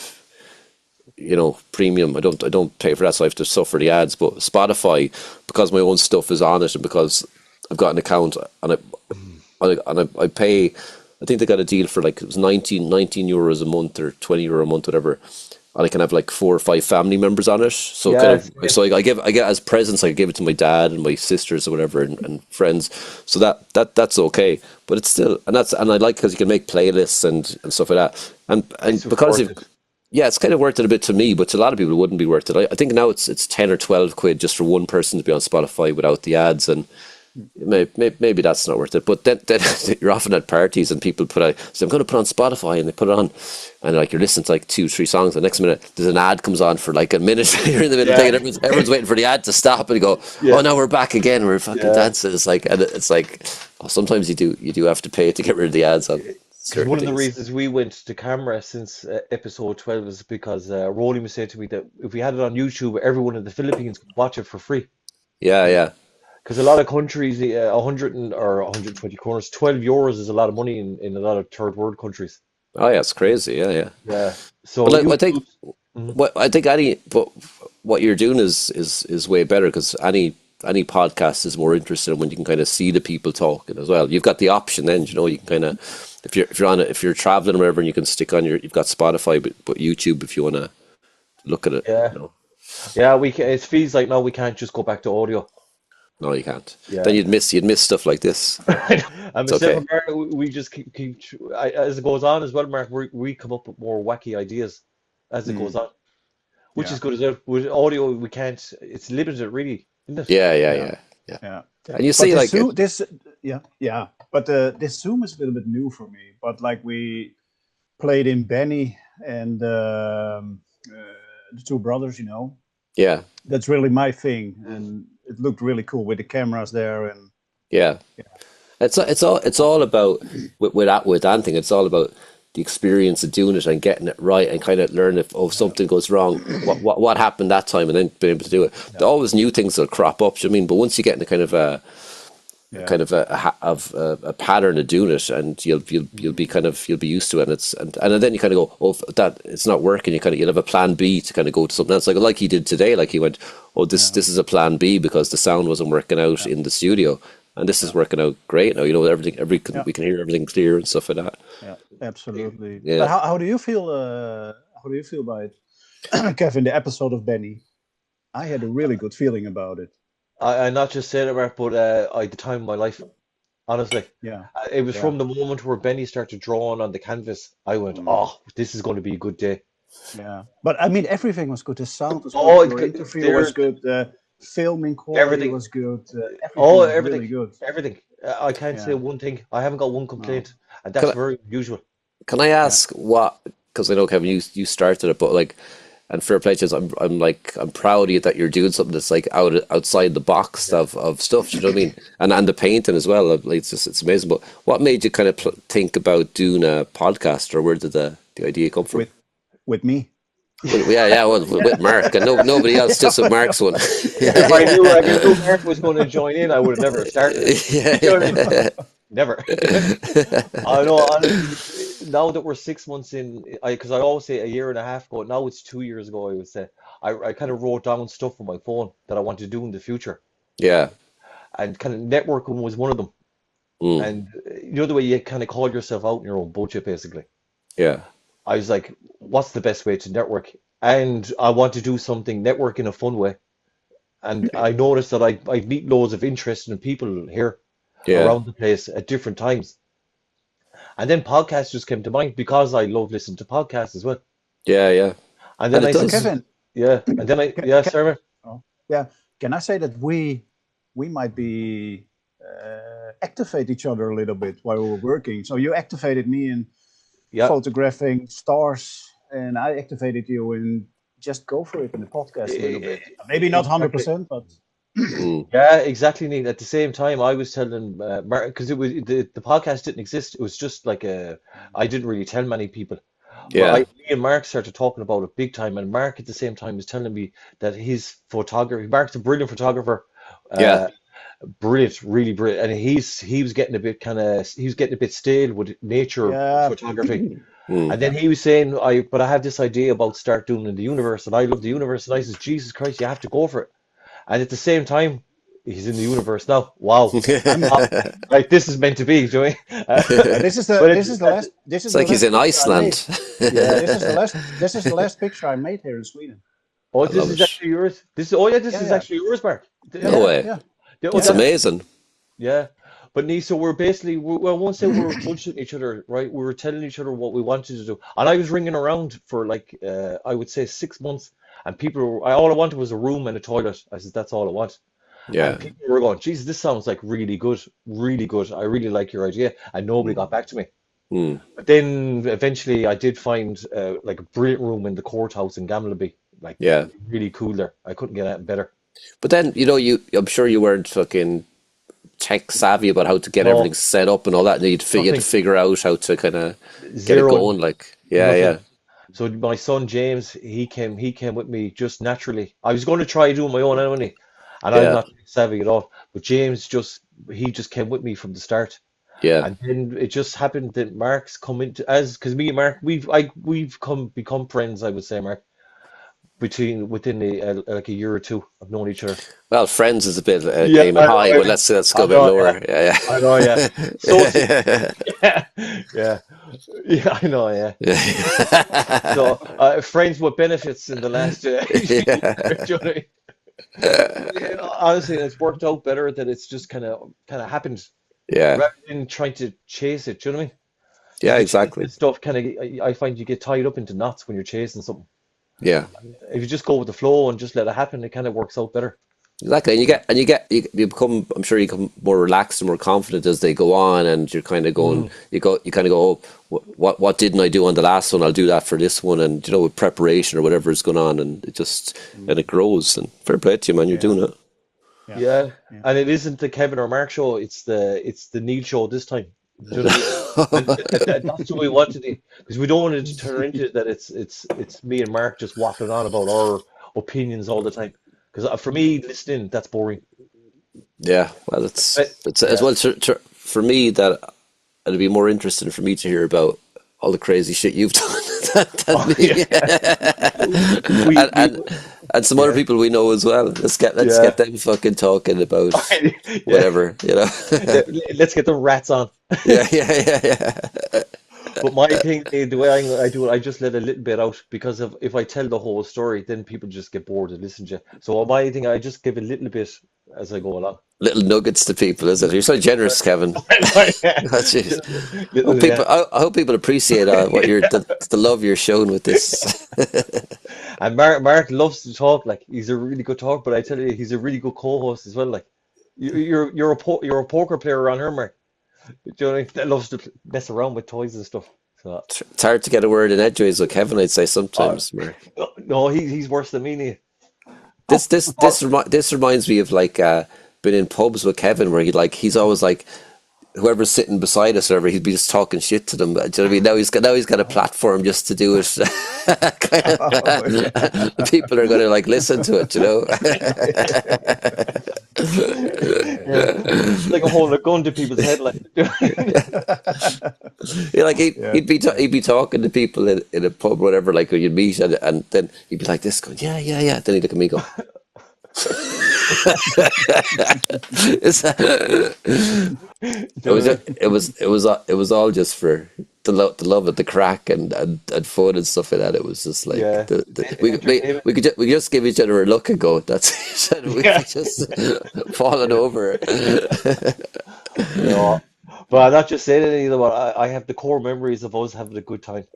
premium. I don't pay for that, so I have to suffer the ads. But Spotify, because my own stuff is on it, and because I've got an account, and I pay I think they got a deal for like it was 19 euros a month or 20 euro a month, whatever. And I can have like 4 or 5 family members on it. So kind Yeah, of so I get as presents, I give it to my dad and my sisters or whatever and friends. So that's okay. But it's still and I like because you can make playlists and stuff like that. And it's because worth of it. yeah, it's kind of worth it a bit to me, but to a lot of people it wouldn't be worth it. I think now it's 10 or 12 quid just for one person to be on Spotify without the ads, and maybe that's not worth it. But then you're often at parties and people put out, so I'm going to put on Spotify, and they put it on, and like you're listening to like 2 3 songs. The next minute there's an ad comes on for like a minute. You're in the middle of Yeah, thing, and everyone's waiting for the ad to stop, and you go, yeah, oh, now we're back again. We're fucking yeah. dancing. It's like, and it's like, oh, sometimes you do have to pay to get rid of the ads on Because certain one of the things. reasons we went to camera since episode 12 is because Rolly was saying to me that if we had it on YouTube, everyone in the Philippines could watch it for free. Yeah, yeah. Because a lot of countries, 100 or 120 kroners, 12 euros is a lot of money in a lot of third world countries. Oh yeah, it's crazy. Yeah, yeah. Yeah. But So like, I think YouTube, mhm. but what you're doing is way better because any podcast is more interesting when you can kind of see the people talking as well. You've got the option then, you know, you can kind of if you're traveling or whatever, and you can stick on you've got Spotify, but YouTube if you want to look at it, Yeah. you know. Yeah, it feels like now we can't just go back to audio. No, you can't. Then Yeah. you'd miss stuff like this. And It's myself okay. and Mark, we just as it goes on as well, Mark, we come up with more wacky ideas as it goes Mm, on, which yeah, is good as well. With audio, we can't, it's limited really, isn't it? Yeah, yeah, yeah, yeah, yeah. yeah. And you But see, like, yeah. But this Zoom is a little bit new for me. But like we played in Benny and the two brothers, you know, yeah, that's really my thing, and it looked really cool with the cameras there, and yeah. yeah, It's all about with anything. It's all about the experience of doing it and getting it right and kind of learn if yeah, something goes wrong, what happened that time, and then being able to do it. yeah, There are always new things that crop up. Do you know what I mean? But once you get in a yeah. a pattern of doing it, and you'll be you'll be used to it, and then you kind of go, oh, if that it's not working. You'll have a plan B to kind of go to something else, like he did today. Like he went, oh, Yeah, this is a plan B because the sound wasn't working out yeah, in the studio, and this is yeah, working out great now. You know, yeah, we can hear everything clear and stuff like that. yeah, absolutely. Yeah. But how do you feel? How do you feel about it, Kevin? The episode of Benny, I had a really good feeling about it. I not just saying it, Mark, but I the time of my life, honestly. Yeah, It was yeah, from the moment where Benny started drawing on the canvas, I went, mm, oh, this is going to be a good day. yeah. But I mean, everything was good. The sound was good. Oh, Your interview was good. The filming quality everything. was good. Everything Oh, was everything, really good. everything. I can't say Yeah. one thing. I haven't got one No. complaint, and Can that's I, very unusual. can I Yeah. ask what? Because I know Kevin, you started it, but like, and fair play to you, I'm proud of you that you're doing something that's like outside the box Yeah. of stuff. Do you know what I mean? And the painting as well. Like, it's amazing. But what made you kind of think about doing a podcast, or where did the idea come from? With me. Well, yeah, well, with Mark and nobody else, just with Mark's one. If I knew Mark was going to join in, I would have never started it. Yeah, You know what I mean? yeah. Never. I know, honestly, now that we're 6 months in, because I always say a year and a half ago, now it's 2 years ago, I would say. I kind of wrote down stuff on my phone that I want to do in the future. Yeah. And kind of networking was one of them. Mm, And you know the way you kind of call yourself out in your own bullshit, basically. yeah. I was like, what's the best way to network? And I want to do something network in a fun way. And I noticed that I meet loads of interesting people here Yeah. around the place at different times. And then podcasts just came to mind because I love listening to podcasts as well. Yeah. Yeah. And And then it I So said, does. Kevin, yeah. And then ca- ca- sorry, man. oh, yeah, can I say that we might be activate each other a little bit while we're working? So you activated me in Yeah. photographing stars, and I activated you in just go for it in the podcast a little bit. Maybe not Exactly. 100%, but Mm, Yeah, exactly, Neil. At the same time, I was telling Mark because it was the podcast didn't exist. It was just like I didn't really tell many people, but yeah. me and Mark started talking about it big time. And Mark at the same time was telling me that his photography. Mark's a brilliant photographer, Yeah. uh, brilliant, really brilliant. And he was getting a bit he was getting a bit stale with nature yeah, photography. Mm, And then he was saying, but I have this idea about start doing in the universe, and I love the universe. And I says, Jesus Christ, you have to go for it. And at the same time, he's in the universe now. Wow. I'm Like this is meant to be, do you know? this is But the last It's like he's in picture I made. Iceland. yeah. This is the last picture I made here in Sweden. Oh, I this love is it. actually yours. This Yeah, is yeah, actually yours, Mark. yeah, No way. yeah, Oh, It's yeah. amazing. yeah. But so we're basically, well, I won't say we were bullshitting each other, right? We were telling each other what we wanted to do. And I was ringing around for like, I would say 6 months. And all I wanted was a room and a toilet. I said, that's all I want. And Yeah. people were going, Jesus, this sounds like really good, really good. I really like your idea. And nobody got back to me. Mm. But then eventually I did find like a brilliant room in the courthouse in Gamleby. Like Yeah. really cool there. I couldn't get anything better. But then, I'm sure you weren't fucking tech savvy about how to get everything No, set up and all that. And you had to nothing. figure out how to kind of get it Zero, going. Like, yeah, nothing. yeah, So my son James, he came with me just naturally. I was going to try doing my own anyway, and I'm yeah, not savvy at all. But James he just came with me from the start, yeah, and then it just happened that Mark's come into because me and Mark we've become friends. I would say Mark within like a year or two of knowing each other. Well, Friends is a bit Yeah, aiming I know. high, but let's go I a bit know. Yeah, lower. Yeah, I know. Yeah. So yeah. yeah, yeah, yeah. I know. Yeah. So Yeah. friends with benefits in the last year. Yeah. Do you know what I mean? Yeah, honestly, it's worked out better that it's just kind of happened Yeah. rather than trying to chase it. Do you know what I mean? Yeah, If you chase exactly. this stuff, I find you get tied up into knots when you're chasing something. Yeah. If you just go with the flow and just let it happen, it kind of works out better. Exactly, and you become. I'm sure you become more relaxed and more confident as they go on, and you're kind of going. Mm, You kind of go, oh, what didn't I do on the last one? I'll do that for this one, and with preparation or whatever is going on, and it grows. And fair play to you, man. You're Yeah, doing it. yeah, yeah, yeah. and it isn't the Kevin or Mark show; it's the Neil show this time. Do you know what I mean? And that's what we wanted to, because we don't want it to turn into that. It's me and Mark just waffling on about our opinions all the time. Because for me, listening, that's boring. Yeah, well, it's as Yeah. well for me that it'd be more interesting for me to hear about all the crazy shit you've done than Oh me. yeah. We and, and and some other yeah. people we know as well. Let's Yeah. get them fucking talking about Yeah. whatever. Let's get the rats on. Yeah, yeah, yeah, But my thing, the way I do it, I just let a little bit out because if I tell the whole story, then people just get bored and listen to you. So my thing, I just give a little bit as I go along. little nuggets to people, is it? You're so generous, Kevin. Oh, jeez. Little, yeah. I hope people appreciate what the love you're showing with this. And Mark loves to talk. Like he's a really good talker, but I tell you, he's a really good co-host as well. Like you're a poker player around here, Mark. Do you know what I mean? That loves to mess around with toys and stuff. So It's hard to get a word in edgeways with Kevin, I'd say uh, sometimes. Mark. no, he's worse than me. Now. This reminds me of like been in pubs with Kevin where he's always like whoever's sitting beside us or whatever, he'd be just talking shit to them. Do you know what I mean? Now he's got a platform just to do it. Oh, yeah. People are gonna like listen to it, Yeah, it's like a holding a gun to people's head, like. Yeah, like Yeah, yeah. he'd be talking to people in a pub or whatever, like when you'd meet and then he'd be like this going, yeah, yeah, yeah. Then he'd look at me go, It's- it was all just for the love of the crack and fun and stuff like that. It was just like Yeah, entertainment. we could just give each other a look and go, that's it. We Yeah, could just falling over. no, but I'm not just saying it either. But I have the core memories of us having a good time.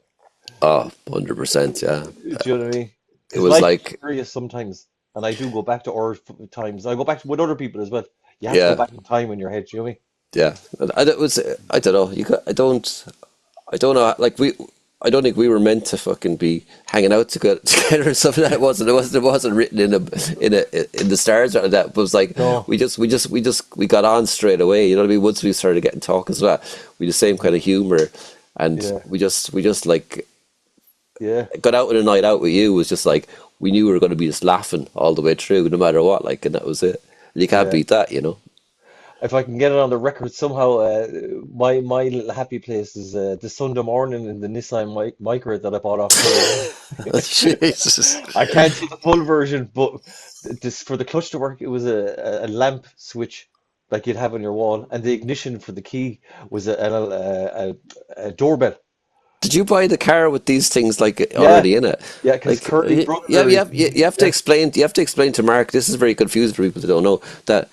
Oh, 100%, yeah. Do you know what I mean? It Because was life is like, serious sometimes, and I do go back to our times. I go back to with other people as well. You have to go yeah, back in time in your head. Do you know what I mean? yeah. And it was, I don't know. I don't know. Like I don't think we were meant to fucking be hanging out together or something. That it wasn't written in the stars. Or that was like No. we got on straight away. You know what I mean? Once we started getting talking as well, we had the same kind of humor, and Yeah, we just like yeah, got out on a night out with you. Was just like we knew we were going to be just laughing all the way through, no matter what. Like, and that was it. You can't yeah. beat that, you know. if I can get it on the record somehow, my little happy place is the Sunday morning in the Nissan Micra that I bought off Curry. Jesus. I can't see the full version, but this for the clutch to work, it was a lamp switch like you'd have on your wall, and the ignition for the key was a doorbell. Did you buy the car with these things like Yeah, already in it? yeah, because Like Curly's yeah, brother is you have to yeah. explain. You have to explain to Mark. This is very confusing for people that don't know that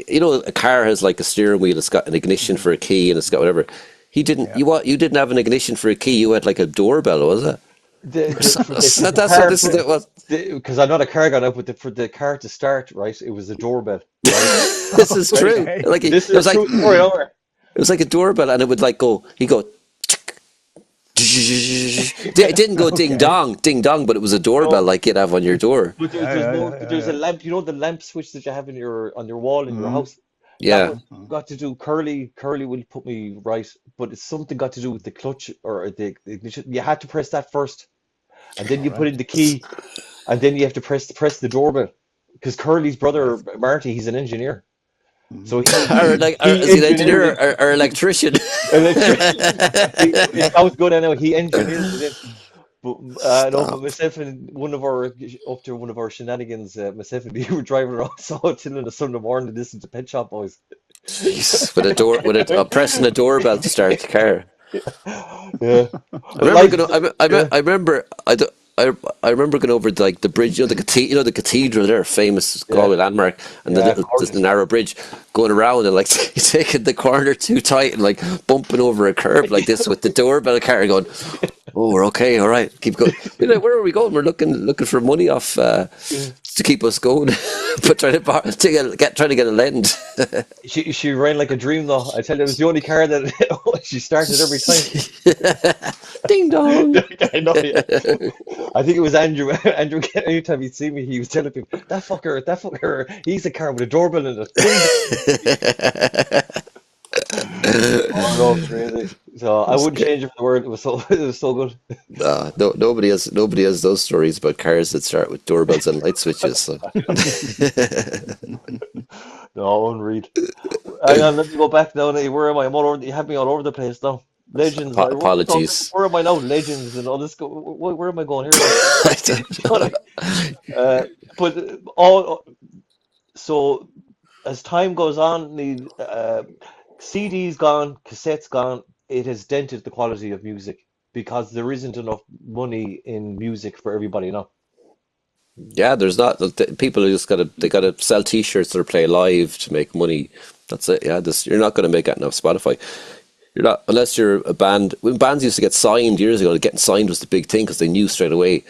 you know, a car has like a steering wheel. It's got an ignition for a key, and it's got whatever. He didn't. Yeah. You didn't have an ignition for a key. You had like a doorbell, was it? The That's what car this is. It was. because I'm not a car guy now, but for the car to start, right, it was a doorbell, right? This is true. Okay. Like This it is was a like true story over. it was like a doorbell, and it would like go. He go. It didn't go Okay. ding dong, but it was a doorbell No, like you'd have on your door. but Yeah, there's yeah, more. yeah, yeah, There's a yeah. lamp. You know the lamp switch that you have in your on your wall in your Mm, house. That Yeah. was got to do. Curly will put me right, but it's something got to do with the clutch or the ignition. You had to press that first, and then all you put right. in the key, and then you have to press the doorbell. Because Curly's brother Right. Marty, he's an engineer, Mm. so Or like, or he is he an engineer engineered or electrician? electrician. It sounds good, I know. He engineered it in. But no, but Stop. myself and one of our up to one of our shenanigans, myself and we were driving around saw till in the Sunday morning to listen to Pet Shop Boys. Jeez, with a door, with a pressing a doorbell to start the car. Yeah, I but remember life, going. yeah, I remember. I remember going over like the bridge. You know the cathedral there, famous yeah, Galway landmark, and yeah, the gorgeous. narrow bridge, going around and like taking the corner too tight and like bumping over a curb like this with the doorbell car going. Oh, we're okay. All right, keep going. You know, where are we going? We're looking for money off to keep us going, but trying to get a lend. She ran like a dream though. I tell you, it was the only car that she started every time. Ding dong. I know, yeah. I think it was Andrew. Andrew, anytime he'd see me, he was telling people, that fucker, he's a car with a doorbell in it. Ding dong. Oh no, crazy. So I That's wouldn't good. change it for the world. It was so good. No, nobody has those stories about cars that start with doorbells and light switches. So. No, unread. Hang on, let me go back now. Where am I? I'm all over. You have me all over the place now. Legends. Apologies. Where am I now? Legends and all this. Where am I going here now? I don't know. But all so as time goes on, the CDs gone, cassettes gone. It has dented the quality of music because there isn't enough money in music for everybody now. Yeah, there's not. People are just gotta sell T-shirts or play live to make money. That's it. Yeah, you're not gonna make that enough Spotify. You're not unless you're a band. When bands used to get signed years ago, getting signed was the big thing because they knew straight away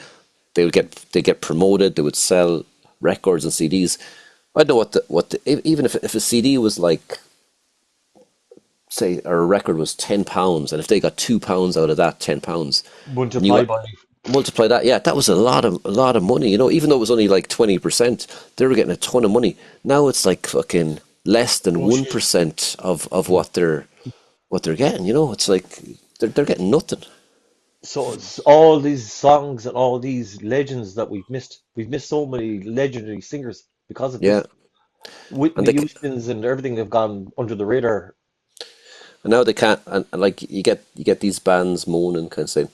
they get promoted. They would sell records and CDs. I don't know even if a CD was like say or a record was £10, and if they got £2 out of that £10, and you Multiply by multiply that, yeah, that was a lot of money. You know, even though it was only like 20%, they were getting a ton of money. Now it's like fucking less than bullshit. 1% of what they're getting. You know, it's like they're getting nothing. So it's all these songs and all these legends that we've missed. We've missed so many legendary singers because of Yeah, this. and Whitney Houston's and everything have gone under the radar. now they can't. And like you get these bands moaning, kind of saying,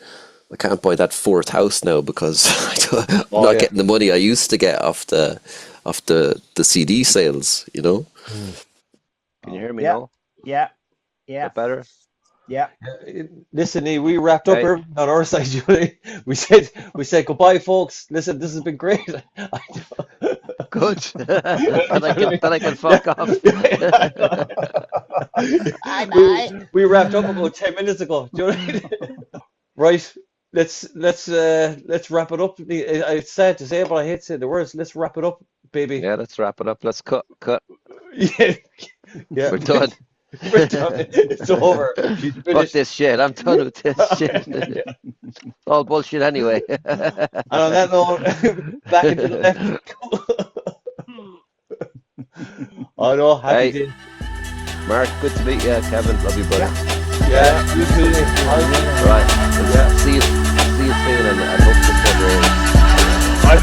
"I can't buy that fourth house now because I'm Oh not yeah. getting the money I used to get off the CD sales." You know. Mm. Can you Oh, hear me yeah, now? yeah, Is yeah, that better? yeah. Listen, we wrapped up Hey, everything on our side, Julie. We said goodbye, folks. Listen, this has been great. good. Then I can fuck off. Bye we bye. we wrapped up about 10 minutes ago. Do you know what I mean? Right. Let's wrap it up. It's sad to say, but I hate to say the words. Let's wrap it up, baby. Yeah, let's wrap it up. Let's cut. Yeah, yeah. We're done. We're done. It's over. She's Fuck finished. this shit. I'm done with this shit. Yeah. It's all bullshit anyway. And on that note, back into the left. Oh no, happy Hey, day. Mark, good to meet you. Kevin, love you, brother. Yeah, you too. Right. Yeah. See you soon, and I hope this one rolls. I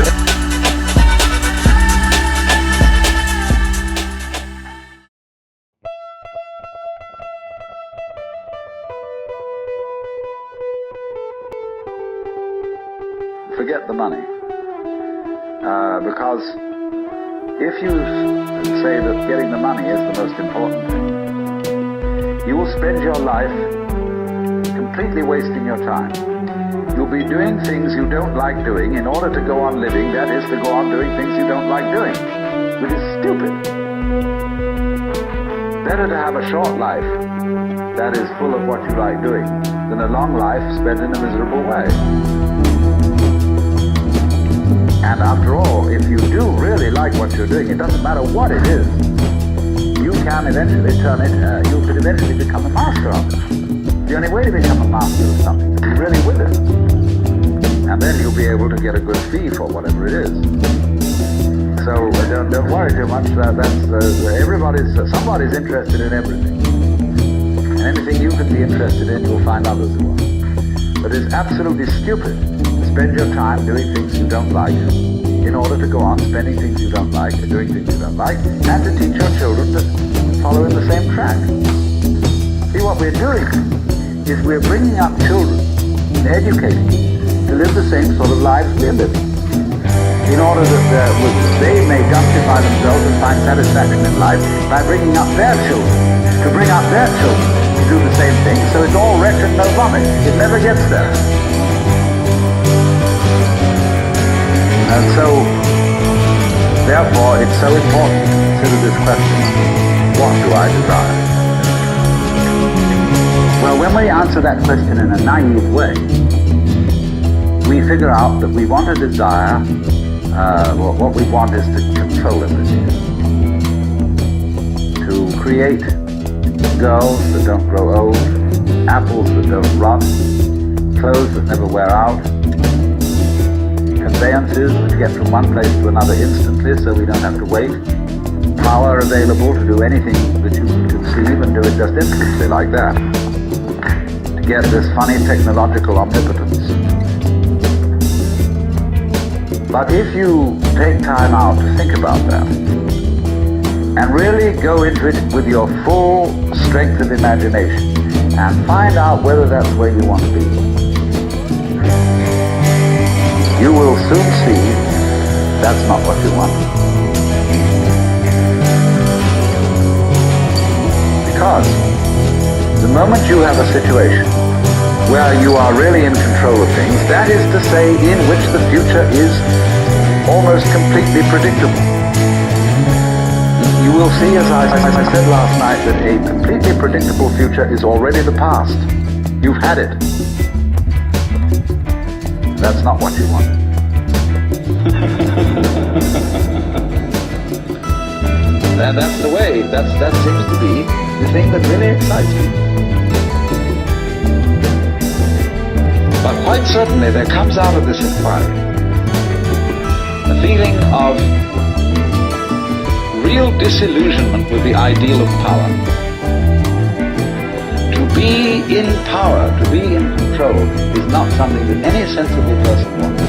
get the money. Because if you say that getting the money is the most important thing, you will spend your life completely wasting your time. You'll be doing things you don't like doing in order to go on living, that is, to go on doing things you don't like doing, which is stupid. Better to have a short life that is full of what you like doing than a long life spent in a miserable way. And after all, if you do really like what you're doing, it doesn't matter what it is, you can eventually turn it, you could eventually become a master of it. The only way to become a master of something is to be really with it. And then you'll be able to get a good fee for whatever it is. So don't worry too much. Somebody's interested in everything. And anything you can be interested in, you'll find others who are. But it's absolutely stupid to spend your time doing things you don't like in order to go on spending things you don't like and doing things you don't like, and to teach your children to follow in the same track. See, what we're doing is we're bringing up children and educating them to live the same sort of lives we're living, in order that they may justify themselves and find satisfaction in life by bringing up their children, to bring up their children to do the same thing, so it's all wretch and no vomit. It never gets there. And so, therefore, it's so important to consider this question: what do I desire? Well, when we answer that question in a naive way, we figure out that we want to desire, what we want is to control everything. To create girls that don't grow old, apples that don't rot, clothes that never wear out, conveyances which get from one place to another instantly so we don't have to wait, power available to do anything that you can conceive and do it just instantly like that, to get this funny technological omnipotence. But if you take time out to think about that and really go into it with your full strength of imagination and find out whether that's where you want to be, you will soon see that's not what you want. Because the moment you have a situation where you are really in control of things, that is to say, in which the future is almost completely predictable, you will see, as I said last night, that a completely predictable future is already the past. You've had it. That's not what you want. And that's the way, that seems to be the thing that really excites me. But quite certainly there comes out of this inquiry a feeling of real disillusionment with the ideal of power. To be in power, to be in control, is not something that any sensible person wants.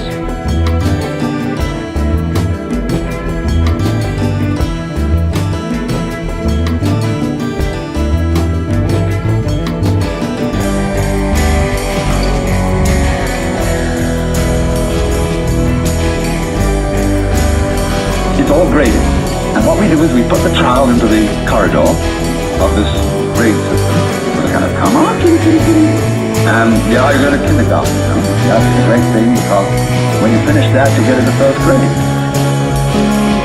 It's all graded, and what we do is we put the child into the corridor of this grade system. So they kind of come on, kitty, kitty, kitty. Yeah, you go to kindergarten, you know. That's a great thing, because when you finish that, you get into first grade.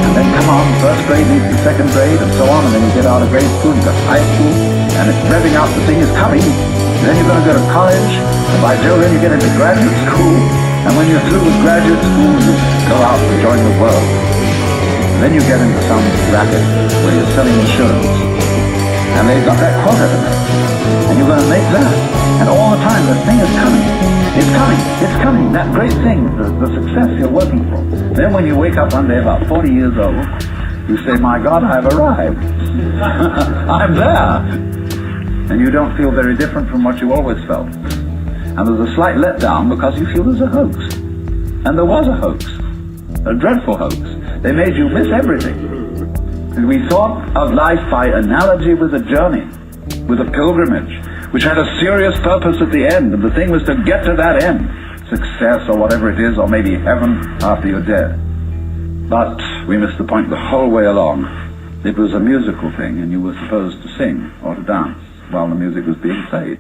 And then come on, first grade leads to second grade, and so on, and then you get out of grade school, you go to high school, and it's revving out, the thing is coming. And then you're going to go to college, and by Jove, then you get into graduate school, and when you're through with graduate school, you go out and join the world. Then you get into some racket where you're selling insurance, and they've got that quota to make, and you're going to make that, and all the time the thing is coming. It's coming, it's coming, that great thing, the success you're working for. Then when you wake up one day about 40 years old, you say, my God, I've arrived. I'm there. And you don't feel very different from what you always felt. And there's a slight letdown because you feel there's a hoax. And there was a hoax, a dreadful hoax. They made you miss everything. And we thought of life by analogy with a journey, with a pilgrimage, which had a serious purpose at the end, and the thing was to get to that end. success or whatever it is, or maybe heaven after you're dead. But we missed the point the whole way along. It was a musical thing, and you were supposed to sing or to dance while the music was being played.